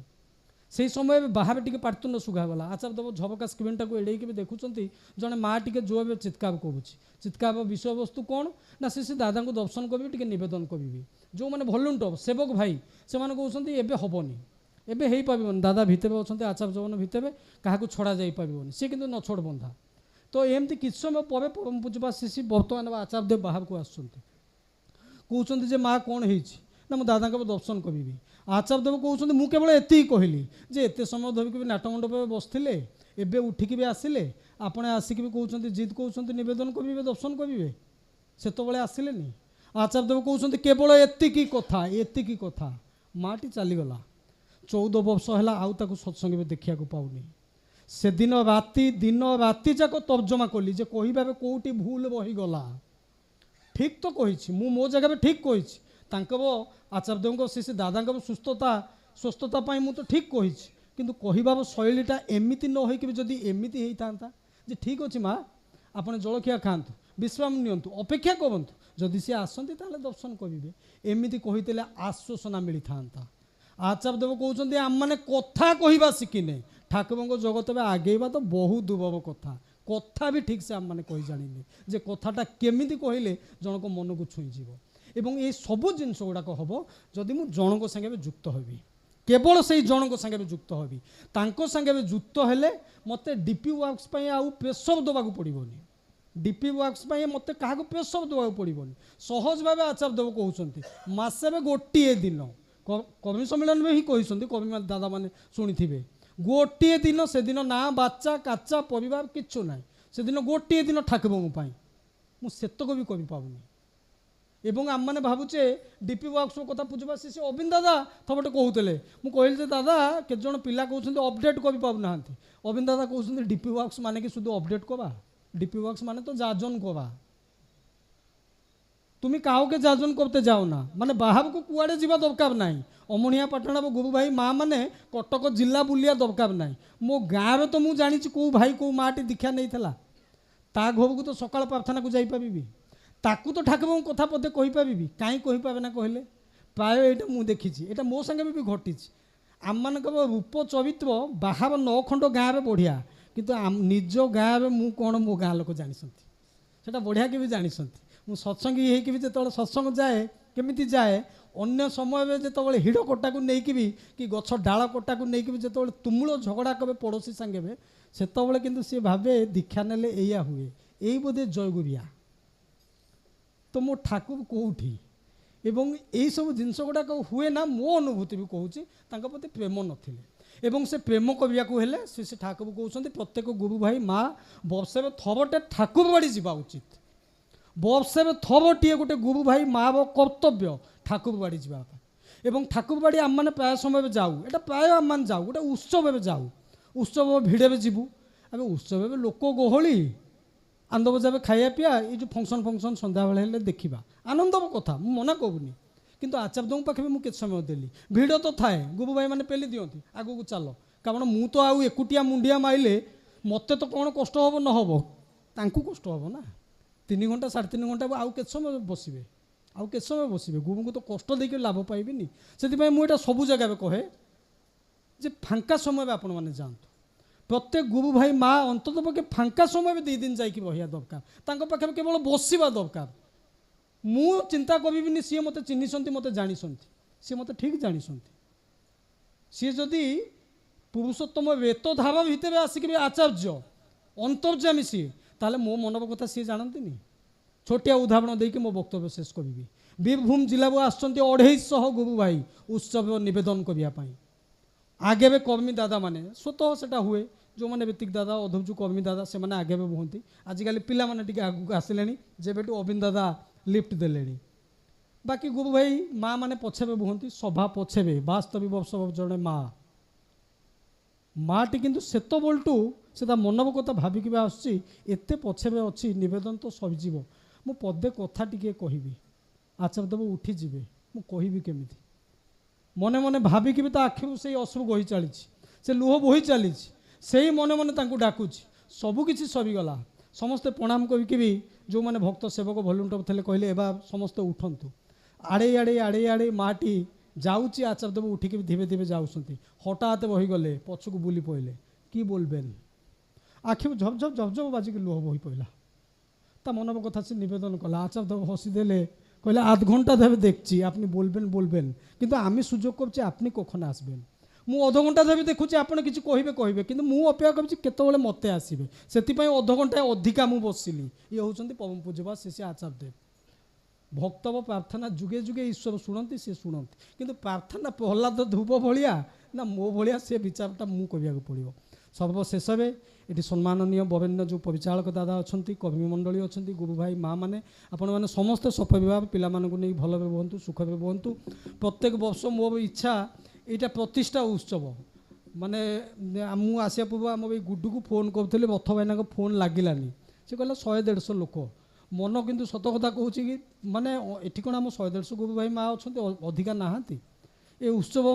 ସେହି ସମୟରେ ବାହାରେ ଟିକେ ପାଟିତୁଣ୍ଡ ଶୁଭାଗଲା। ଆଚାର୍ଯ୍ୟଦେବ ଝବକା ସ୍କ୍ରିନ୍ଟାକୁ ଏଡ଼େଇକି ବି ଦେଖୁଛନ୍ତି, ଜଣେ ମା ଟିକେ ଜୋରରେ ଚିତ୍କାର କରୁଛି। ଚିତ୍କାରର ବିଷୟବସ୍ତୁ କ'ଣ ନା ସେ ଦାଦାଙ୍କୁ ଦର୍ଶନ କରିବି, ଟିକେ ନିବେଦନ କରିବି। ଯେଉଁମାନେ ଭଲ୍ୟୁଣ୍ଟର ସେବକ ଭାଇ ସେମାନେ କହୁଛନ୍ତି ଏବେ ହେବନି, ଏବେ ହେଇପାରିବନି, ଦାଦା ଭିତରେ ଅଛନ୍ତି, ଆଚାର୍ଯ୍ୟ ଭବନ ଭିତରେ, କାହାକୁ ଛଡ଼ା ଯାଇପାରିବନି, ସେ କିନ୍ତୁ ନଛୋଡ଼ ବନ୍ଧା। ତ ଏମିତି କିଛି ସମୟ ପରେ ପରମ ପୂଜ୍ୟପାଦ ଶ୍ରୀ ବର୍ତ୍ତମାନ ଆଚାର୍ଯ୍ୟଦେବ ବାହାରକୁ ଆସୁଛନ୍ତି। କହୁଛନ୍ତି ଯେ ମା କ'ଣ ହେଇଛି ନା ମୁଁ ଦାଦାଙ୍କର ଦର୍ଶନ କରିବି। ଆଚାର୍ଯ୍ୟଦେବ କହୁଛନ୍ତି ମୁଁ କେବଳ ଏତିକି କହିଲି ଯେ ଏତେ ସମୟ ଧରିକି ବି ନାଟମଣ୍ଡପରେ ବସିଥିଲେ, ଏବେ ଉଠିକି ବି ଆସିଲେ, ଆପଣ ଆସିକି ବି କହୁଛନ୍ତି ଜିଦ୍ କହୁଛନ୍ତି ନିବେଦନ କରିବେ, ଦର୍ଶନ କରିବେ, ସେତେବେଳେ ଆସିଲେନି। ଆଚାର୍ଯ୍ୟଦେବ କହୁଛନ୍ତି କେବଳ ଏତିକି କଥା, ଏତିକି କଥା। ମାଟି ଚାଲିଗଲା, 14 ବର୍ଷ ହେଲା ଆଉ ତାକୁ ସତ୍ସଙ୍ଗରେ ଦେଖିବାକୁ ପାଉନି। ସେଦିନ ରାତି ଦିନ ରାତି ଯାକ ତର୍ଜମା କଲି ଯେ କହିବାରେ କେଉଁଠି ଭୁଲ ରହିଗଲା। ଠିକ୍ ତ କହିଛି, ମୁଁ ମୋ ଜାଗାରେ ଠିକ୍ କହିଛି। ତାଙ୍କର ଆଚାର୍ଯ୍ୟଦେବଙ୍କ ଶ୍ରୀ ଦାଦାଙ୍କର ସୁସ୍ଥତା ପାଇଁ ମୁଁ ତ ଠିକ୍ କହିଛି, କିନ୍ତୁ କହିବାର ଶୈଳୀଟା ଏମିତି ନ ହୋଇକି ବି ଯଦି ଏମିତି ହେଇଥାନ୍ତା ଯେ ଠିକ୍ ଅଛି ମା ଆପଣ ଜଳଖିଆ ଖାଆନ୍ତୁ, ବିଶ୍ରାମ ନିଅନ୍ତୁ, ଅପେକ୍ଷା କରନ୍ତୁ, ଯଦି ସିଏ ଆସନ୍ତି ତାହେଲେ ଦର୍ଶନ କରିବେ, ଏମିତି କହିଥିଲେ ଆଶ୍ୱାସନା ମିଳିଥାନ୍ତା। ଆଚାର୍ଯ୍ୟଦେବ କହୁଛନ୍ତି ଆମମାନେ କଥା କହିବା ଶିଖିନେ, ଠାକୁରଙ୍କ ଜଗତରେ ଆଗେଇବା ତ ବହୁତ ଦୁର୍ବଳ କଥା। କଥା ବି ଠିକ୍ ସେ ଆମମାନେ କହି ଜାଣିନେ ଯେ କଥାଟା କେମିତି କହିଲେ ଜଣଙ୍କ ମନକୁ ଛୁଇଁଯିବ। ଏବଂ এই ସବୁ ଜିନିଷ ଗୁଡ଼ାକ ହେବ ଯଦି ମୁଁ ଜଣଙ୍କ ସାଙ୍ଗରେ ଯୁକ୍ତ ହେବି, କେବଳ ସେଇ ଜଣଙ୍କ ସାଙ୍ଗରେ ଯୁକ୍ତ ହେବି। ତାଙ୍କ ସାଙ୍ଗରେ ଯୁକ୍ତ ହେଲେ ମୋତେ ଡିପି ୱାର୍କସ୍ ପାଇଁ ଆଉ ପ୍ରେସର ଦେବାକୁ ପଡ଼ିବନି। ଡିପି ୱାର୍କସ୍ ପାଇଁ ମୋତେ କାହାକୁ ପ୍ରେସର ଦେବାକୁ ପଡ଼ିବନି। ସହଜ ଭାବେ ଆଚାର୍ଯ୍ୟଦେବ କହୁଛନ୍ତି ମାସରେ ଗୋଟିଏ ଦିନ, କର୍ମୀ ସମ୍ମିଳନୀରେ ହିଁ କହିଛନ୍ତି, କର୍ମୀ ଦାଦାମାନେ ଶୁଣିଥିବେ, ଗୋଟିଏ ଦିନ, ସେଦିନ ନା ବାଚ୍ଚା କାଚା ପରିବାର କିଛୁ ନାହିଁ, ସେଦିନ ଗୋଟିଏ ଦିନ ଠାକୁରଙ୍କ ପାଇଁ। ମୁଁ ସେତକ ବି କରିପାରୁନି। ଏବଂ ଆମମାନେ ଭାବୁଛେ ଡିପି ୱାର୍କସ୍ କଥା ପୂଜବା ସେ ଅବିନ୍ଦ ଦାଦା ଥବଟେ କହୁଥିଲେ। ମୁଁ କହିଲି ଯେ ଦାଦା କେତେ ଜଣ ପିଲା କହୁଛନ୍ତି ଅପଡେଟ୍ କରିପାରୁନାହାନ୍ତି। ଅବିନ୍ଦ ଦାଦା କହୁଛନ୍ତି ଡିପି ୱାର୍କସ୍ ମାନେ କି শুধু ଅପଡେଟ୍ করা, ডিপি ওয়ার্কস মানে তো যাজন করা। তুমি কাউকে যাজন করতে যাও না, মানে বাহারକୁ কুয়াড়ে যা দরকার নাই। অমনিয়া পাটଣା গুরু ভাই মা মানে কটক জিলা বুলিয়া দরকার নাই। মো গাঁরে তো মু জানিছি কেউ ভাই কেউ মাটি দীক্ষা নেইଥିଲା, তা ঘরକୁ তো সকাଳ প্রার্থনাକୁ ଯାଇପାରିବି, ତାକୁ ତ ଠାକୁରଙ୍କ କଥା ପଦେ କହିପାରିବି, କାହିଁ କହିପାରେ ନା କହିଲେ? ପ୍ରାୟ ଏଇଟା ମୁଁ ଦେଖିଛି, ଏଇଟା ମୋ ସାଙ୍ଗେ ବି ଘଟିଛି। ଆମମାନଙ୍କର ରୂପ ଚରିତ୍ର ବାହାର 9 ଖଣ୍ଡ ଗାଁରେ ବଢ଼ିଆ, କିନ୍ତୁ ନିଜ ଗାଁରେ ମୁଁ କ'ଣ ମୋ ଗାଁ ଲୋକ ଜାଣିଛନ୍ତି, ସେଇଟା ବଢ଼ିଆ କେବେ ଜାଣିଛନ୍ତି। ମୁଁ ସତ୍ସଙ୍ଗୀ ହେଇକି ବି ଯେତେବେଳେ ସତ୍ସଙ୍ଗ ଯାଏ, କେମିତି ଯାଏ, ଅନ୍ୟ ସମୟରେ ଯେତେବେଳେ ହିଡ଼ କଟାକୁ ନେଇକି ବି କି ଗଛ ଡାଳ କଟାକୁ ନେଇକି ବି ଯେତେବେଳେ ତୁମୁଳ ଝଗଡ଼ା କରେ ପଡ଼ୋଶୀ ସାଙ୍ଗରେ, ସେତେବେଳେ କିନ୍ତୁ ସିଏ ଭାବେ ଦୀକ୍ଷା ନେଲେ ଏଇଆ ହୁଏ, ଏଇ ବୋଧେ ଜୟଗୁରିଆ, ତ ମୋ ଠାକୁର କେଉଁଠି। ଏବଂ ଏଇସବୁ ଜିନିଷ ଗୁଡ଼ାକ ହୁଏ ନା, ମୋ ଅନୁଭୂତି ବି କହୁଛି, ତାଙ୍କ ପ୍ରତି ପ୍ରେମ ନଥିଲେ। ଏବଂ ସେ ପ୍ରେମ କରିବାକୁ ହେଲେ ସେ ଠାକୁର କହୁଛନ୍ତି ପ୍ରତ୍ୟେକ ଗୁରୁ ଭାଇ ମା ବର୍ଷରେ ଥରଟେ ଠାକୁର ବାଡ଼ି ଯିବା ଉଚିତ। ବର୍ଷରେ ଥରଟିଏ ଗୋଟେ ଗୁରୁ ଭାଇ ମାର କର୍ତ୍ତବ୍ୟ ଠାକୁର ବାଡ଼ି ଯିବା ପାଇଁ। ଏବଂ ଠାକୁର ବାଡ଼ି ଆମମାନେ ପ୍ରାୟ ସମୟରେ ଯାଉ, ଏଇଟା ପ୍ରାୟ ଆମମାନେ ଯାଉ, ଗୋଟେ ଉତ୍ସବରେ ଯାଉ, ଉତ୍ସବ ଭିଡ଼ରେ ଯିବୁ, ଏବେ ଉତ୍ସବ ଏବେ ଲୋକ ଗହଳି ଆନନ୍ଦ ବଜାବେ ଖାଇବା ପିଇବା ଏଇ ଯେଉଁ ଫଙ୍କସନ୍ ସନ୍ଧ୍ୟାବେଳେ ହେଲେ ଦେଖିବା ଆନନ୍ଦର କଥା ମୁଁ ମନା କରୁନି କିନ୍ତୁ ଆଚାର୍ଯ୍ୟଙ୍କ ପାଖରେ ମୁଁ କେତେ ସମୟ ଦେଲି ଭିଡ଼ ତ ଥାଏ ଗୁରୁ ଭାଇମାନେ ପେଲି ଦିଅନ୍ତି ଆଗକୁ ଚାଲ କାରଣ ମୁଁ ତ ଆଉ ଏକୁଟିଆ ମୁଣ୍ଡିଆ ମାଇଲେ ମୋତେ ତ କ'ଣ କଷ୍ଟ ହେବ ନ ହେବ ତାଙ୍କୁ କଷ୍ଟ ହେବ ନା 3 ଘଣ୍ଟା 3.5 ଘଣ୍ଟା ଆଉ କେତେ ସମୟ ବସିବେ ଗୁରୁଙ୍କୁ ତ କଷ୍ଟ ଦେଇକି ଲାଭ ପାଇବେନି ସେଥିପାଇଁ ମୁଁ ଏଇଟା ସବୁ ଜାଗାରେ କହେ ଯେ ଫାଙ୍କା ସମୟରେ ଆପଣମାନେ ଯାଆନ୍ତୁ ପ୍ରତ୍ୟେକ ଗୁରୁ ଭାଇ ମା ଅନ୍ତତଃ ପକ୍ଷେ ଫାଙ୍କା ସମୟରେ 2 ଦିନ ଯାଇକି ରହିବା ଦରକାର ତାଙ୍କ ପାଖରେ କେବଳ ବସିବା ଦରକାର ମୁଁ ଚିନ୍ତା କରିବିନି ସିଏ ମୋତେ ଚିହ୍ନିଛନ୍ତି ମୋତେ ଜାଣିଛନ୍ତି ସିଏ ମୋତେ ଠିକ୍ ଜାଣିଛନ୍ତି ସିଏ ଯଦି ପୁରୁଷୋତ୍ତମ ବେତଧାରା ଭିତରେ ଆସିକି ଆଚାର୍ଯ୍ୟ ଅନ୍ତର୍ଯାମୀ ସିଏ ତାହେଲେ ମୋ ମନର କଥା ସିଏ ଜାଣନ୍ତିନି ଛୋଟିଆ ଉଦାହରଣ ଦେଇକି ମୋ ବକ୍ତବ୍ୟ ଶେଷ କରିବି ବୀରଭୂମ ଜିଲ୍ଲାରୁ ଆସୁଛନ୍ତି 250 ଗୁରୁ ଭାଇ ଉତ୍ସବ ନିବେଦନ କରିବା ପାଇଁ ଆଗେବେ କର୍ମୀ ଦାଦାମାନେ ସ୍ୱତଃ ସେଟା ହୁଏ ଯେଉଁମାନେ ଋତିକ ଦାଦା ଅଧୁଜୁ କର୍ମୀ ଦାଦା ସେମାନେ ଆଗେବେ ହୁଅନ୍ତି ଆଜିକାଲି ପିଲାମାନେ ଟିକେ ଆଗକୁ ଆସିଲେଣି ଯେବେଠୁ ଅବିନ ଦାଦା ଲିଫ୍ଟ ଦେଲେଣି ବାକି ଗୁରୁ ଭାଇ ମା ମାନେ ପଛରେ ହୁଅନ୍ତି ସଭା ପଛରେ 72 ବର୍ଷ ଜଣେ ମାଟି କିନ୍ତୁ ସେତେବେଳଠୁ ସେ ତା ମନର କଥା ଭାବିକି ଆସୁଛି ଏତେ ପଛରେ ଅଛି ନିବେଦନ ତ ସରିଯିବ ମୁଁ ପଦେ କଥା ଟିକିଏ କହିବି ଆଚାର୍ଯ୍ୟଦେବ ଉଠିଯିବେ ମୁଁ କହିବି କେମିତି ମନେ ମନେ ଭାବିକି ବି ତା ଆଖିରୁ ସେଇ ଅଶ୍ରୁ ବହି ଚାଲିଛି ସେ ଲୁହ ବହି ଚାଲିଛି ସେଇ ମନେ ମନେ ତାଙ୍କୁ ଡାକୁଛି ସବୁକିଛି ସରିଗଲା ସମସ୍ତେ ପ୍ରଣାମ କରିକି ବି ଯେଉଁମାନେ ଭକ୍ତ ସେବକ ଭଲ୍ୟୁଣ୍ଟର ଥିଲେ କହିଲେ ଏବା ସମସ୍ତେ ଉଠନ୍ତୁ ଆଡ଼େ ମାଟି ଯାଉଛି ଆଚାର୍ଯ୍ୟଦେବ ଉଠିକି ବି ଧୀରେ ଧୀରେ ଯାଉଛନ୍ତି ହଠାତ୍ ବହିଗଲେ ପଛକୁ ବୁଲି ପଡ଼ିଲେ କି ବୋଲବେନ୍ ଆଖିରୁ ଝପଝପ ବାଜିକି ଲୁହ ବହି ପଡ଼ିଲା তা মনের কথা সে নিবেদন কলা আচার্য হসি দিলে কইলে আধ ঘন্টা ধরে দেখছি আপনি বলবেন কিন্তু আমি সুযোগ করছি আপনি কখন আসবেন মু অধ ঘন্টা ধরে দেখুছি আপনি কিছু কহিবে কিন্তু মু অপেক্ষা করছি কেতবে মতে আসবে সেপাই অধ ঘন্টায় অধিকা মু বসিলি ইয়ে হচ্ছেন পরম পূজ্যবা শ্রী আচার্যদেব ভক্তব প্রার্থনা যুগে যুগে ঈশ্বর শুণতি সে শুণতি কিন্তু প্রার্থনা প্রহ্লাদ ধ্রুব ভায়া না মো ভায়া সে বিচারটা মু করা পড়ব সর্বশেষে এটি সম্মাননীয় বরেণ্য যে পরিচালক দাদা অনেক কর্মীমণ্ডলী অনেক গুরু ভাই মা মানে আপনার মানে সমস্ত সপরিবার পিলামানଙ୍କୁ নেই ভালভাবে রুহতু সুখে রুহতু প্রত্যেক বর্ষ মোর ইচ্ছা এইটা প্রতিষ্ঠা উৎসব মানে মু আসিয়া পূর্ব আমার এই গুড্ডুকে ফোন করুলি রথ ভাইনাকে ফোন লাগিলানি সে কহিলা 100-150 লোক মন কিন্তু সত কথা কହୁଛି কি মানে এটি কোণ আমার 100-150 গুরু ভাই মা অনেক অধিকা নাহান্তি এই উৎসবর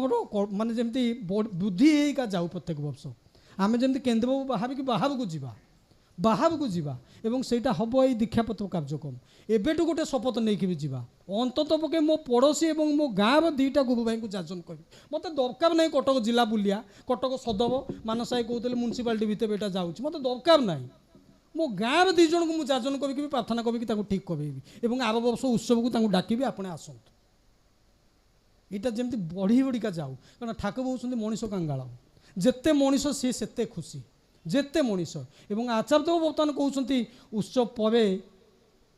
মানে যেমতি বৃদ্ধি হইকা যাও প্রত্যেক বর্ষ ଆମେ ଯେମିତି କେନ୍ଦ୍ରବାବୁ ବାହାରକୁ ଯିବା ଏବଂ ସେଇଟା ହେବ ଏଇ ଦୀକ୍ଷାପତ୍ର କାର୍ଯ୍ୟକ୍ରମ ଏବେଠୁ ଗୋଟେ ଶପଥ ନେଇକି ବି ଯିବା ଅନ୍ତତଃ ପକ୍ଷେ ମୋ ପଡ଼ୋଶୀ ଏବଂ ମୋ ଗାଁର 2ଟା ଗୁରୁ ଭାଇଙ୍କୁ ଯାଚନ କରିବି ମୋତେ ଦରକାର ନାହିଁ କଟକ ଜିଲ୍ଲା ବୁଲିଆ କଟକ ସଦର ମାନସାହି କହୁଥିଲେ ମ୍ୟୁନିସିପାଲିଟି ଭିତରେ ଏଇଟା ଯାଉଛି ମୋତେ ଦରକାର ନାହିଁ ମୋ ଗାଁର 2 ଜଣଙ୍କୁ ମୁଁ ଯାଚନ କରିକି ବି ପ୍ରାର୍ଥନା କରିକି ତାଙ୍କୁ ଠିକ୍ କରେଇବି ଏବଂ ଆର ବର୍ଷ ଉତ୍ସବକୁ ତାଙ୍କୁ ଡାକିବି ଆପଣ ଆସନ୍ତୁ ଏଇଟା ଯେମିତି ବଢ଼ିକା ଯାଉ କାରଣ ଠାକୁର ହେଉଛନ୍ତି ମଣିଷ କାଙ୍ଗାଳ ଯେତେ ମଣିଷ ସିଏ ସେତେ ଖୁସି ଯେତେ ମଣିଷ ଏବଂ ଆଚାର୍ଯ୍ୟଦେବ ବର୍ତ୍ତମାନ କହୁଛନ୍ତି ଉତ୍ସବ ପରେ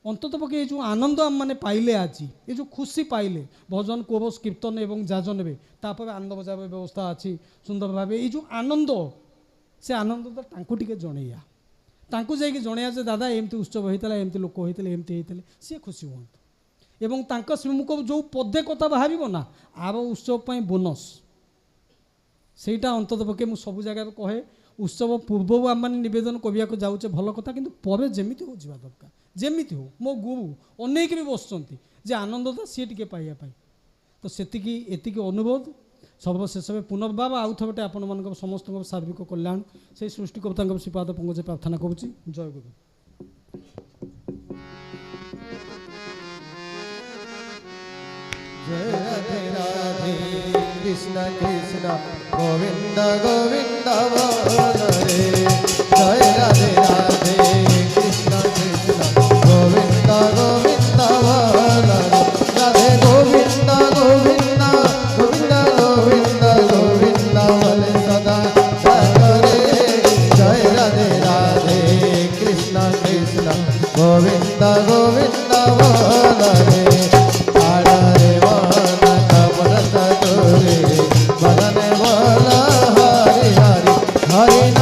ଅନ୍ତତଃ ପକ୍ଷେ ଏଇ ଯେଉଁ ଆନନ୍ଦ ଆମମାନେ ପାଇଲେ ଆଜି ଏ ଯେଉଁ ଖୁସି ପାଇଲେ ଭଜନ କୋରସ କୀର୍ତ୍ତନ ଏବଂ ଯାଜନରେ ତାପରେ ଆନନ୍ଦ ବଜାର ବ୍ୟବସ୍ଥା ଅଛି ସୁନ୍ଦର ଭାବେ ଏଇ ଯେଉଁ ଆନନ୍ଦ ସେ ଆନନ୍ଦଟା ତାଙ୍କୁ ଟିକେ ଜଣେଇବା ତାଙ୍କୁ ଯାଇକି ଜଣେଇବା ଯେ ଦାଦା ଏମିତି ଉତ୍ସବ ହେଇଥିଲା ଏମିତି ଲୋକ ହେଇଥିଲେ ଏମିତି ହେଇଥିଲେ ସିଏ ଖୁସି ହୁଅନ୍ତୁ ଏବଂ ତାଙ୍କ ଶ୍ରୀମୁଖରୁ ଯେଉଁ ପଦେ କଥା ବାହାରିବ ନା ଆର ଉତ୍ସବ ପାଇଁ ବୋନସ୍ ସେଇଟା ଅନ୍ତତଃ ପକ୍ଷେ ମୁଁ ସବୁ ଜାଗାରେ କହେ ଉତ୍ସବ ପୂର୍ବରୁ ଆମମାନେ ନିବେଦନ କରିବାକୁ ଯାଉଛେ ଭଲ କଥା କିନ୍ତୁ ପରେ ଯେମିତି ହଉ ଯିବା ଦରକାର ଯେମିତି ହଉ ମୋ ଗୁରୁ ଅନେକ ବି ବସୁଛନ୍ତି ଯେ ଆନନ୍ଦଟା ସିଏ ଟିକେ ପାଇବା ପାଇଁ ତ ଏତିକି ଅନୁରୋଧ ସର୍ବଶେଷରେ ପୁନର୍ବାର ଆଉ ଥରଟେ ଆପଣମାନଙ୍କର ସମସ୍ତଙ୍କର ସାର୍ବିକ କଲ୍ୟାଣ ସେଇ ସୃଷ୍ଟିକର୍ତ୍ତାଙ୍କ ଶ୍ରୀପାଦ ପଙ୍କଜେ ପ୍ରାର୍ଥନା କରୁଛି ଜୟ ଗୁରୁ जय राधे राधे कृष्ण कृष्ण गोविंद गोविंद बोल रे जय राधे राधे कृष्ण कृष्ण गोविंद गोविंद बोल रे राधे गोविंद गोविंद गोविंद गोविंद गोविंद बोले सदा रे जय राधे राधे कृष्ण कृष्ण गोविंद गोविंद बोल रे बदन बोला हरि हरि हरि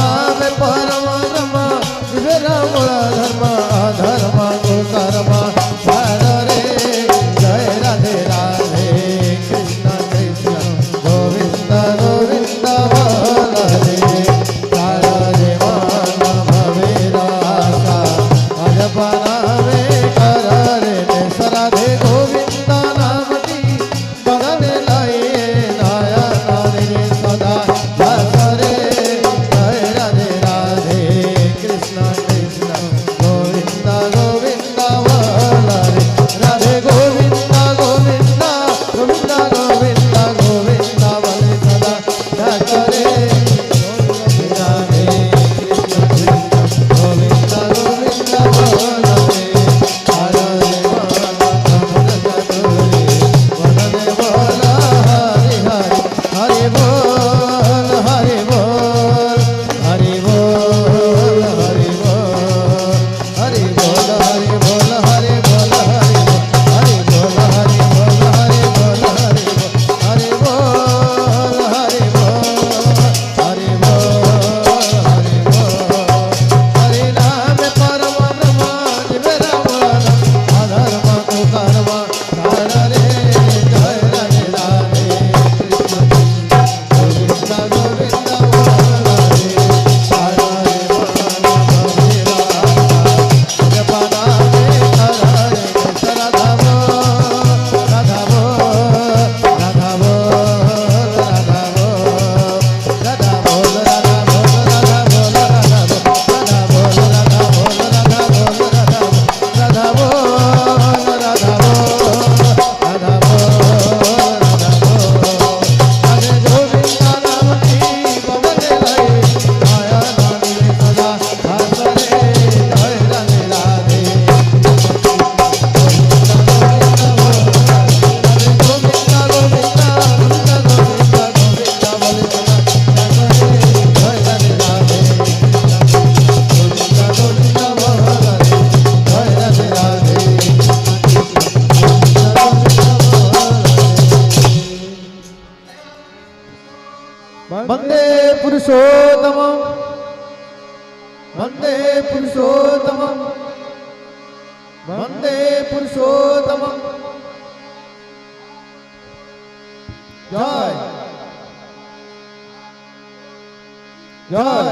पुरुषोत्तमं वन्दे पुरुषोत्तमं वन्दे पुरुषोत्तमं जय जय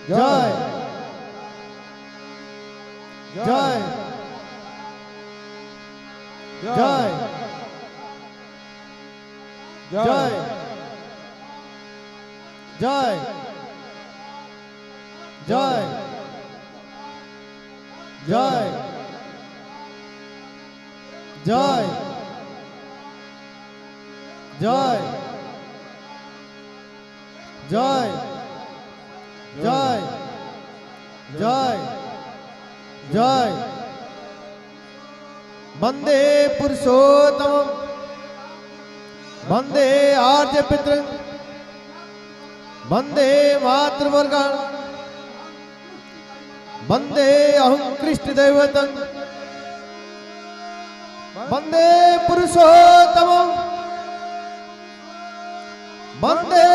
जय जय जय जय जय जय जय जय जय जय जय जय जय वन्दे पुरुषोत्तमं वन्दे आर्य पितृ वन्दे मातृवर्गान् वन्दे अहं कृष्णदैवतं वन्दे पुरुषोत्तमं वन्दे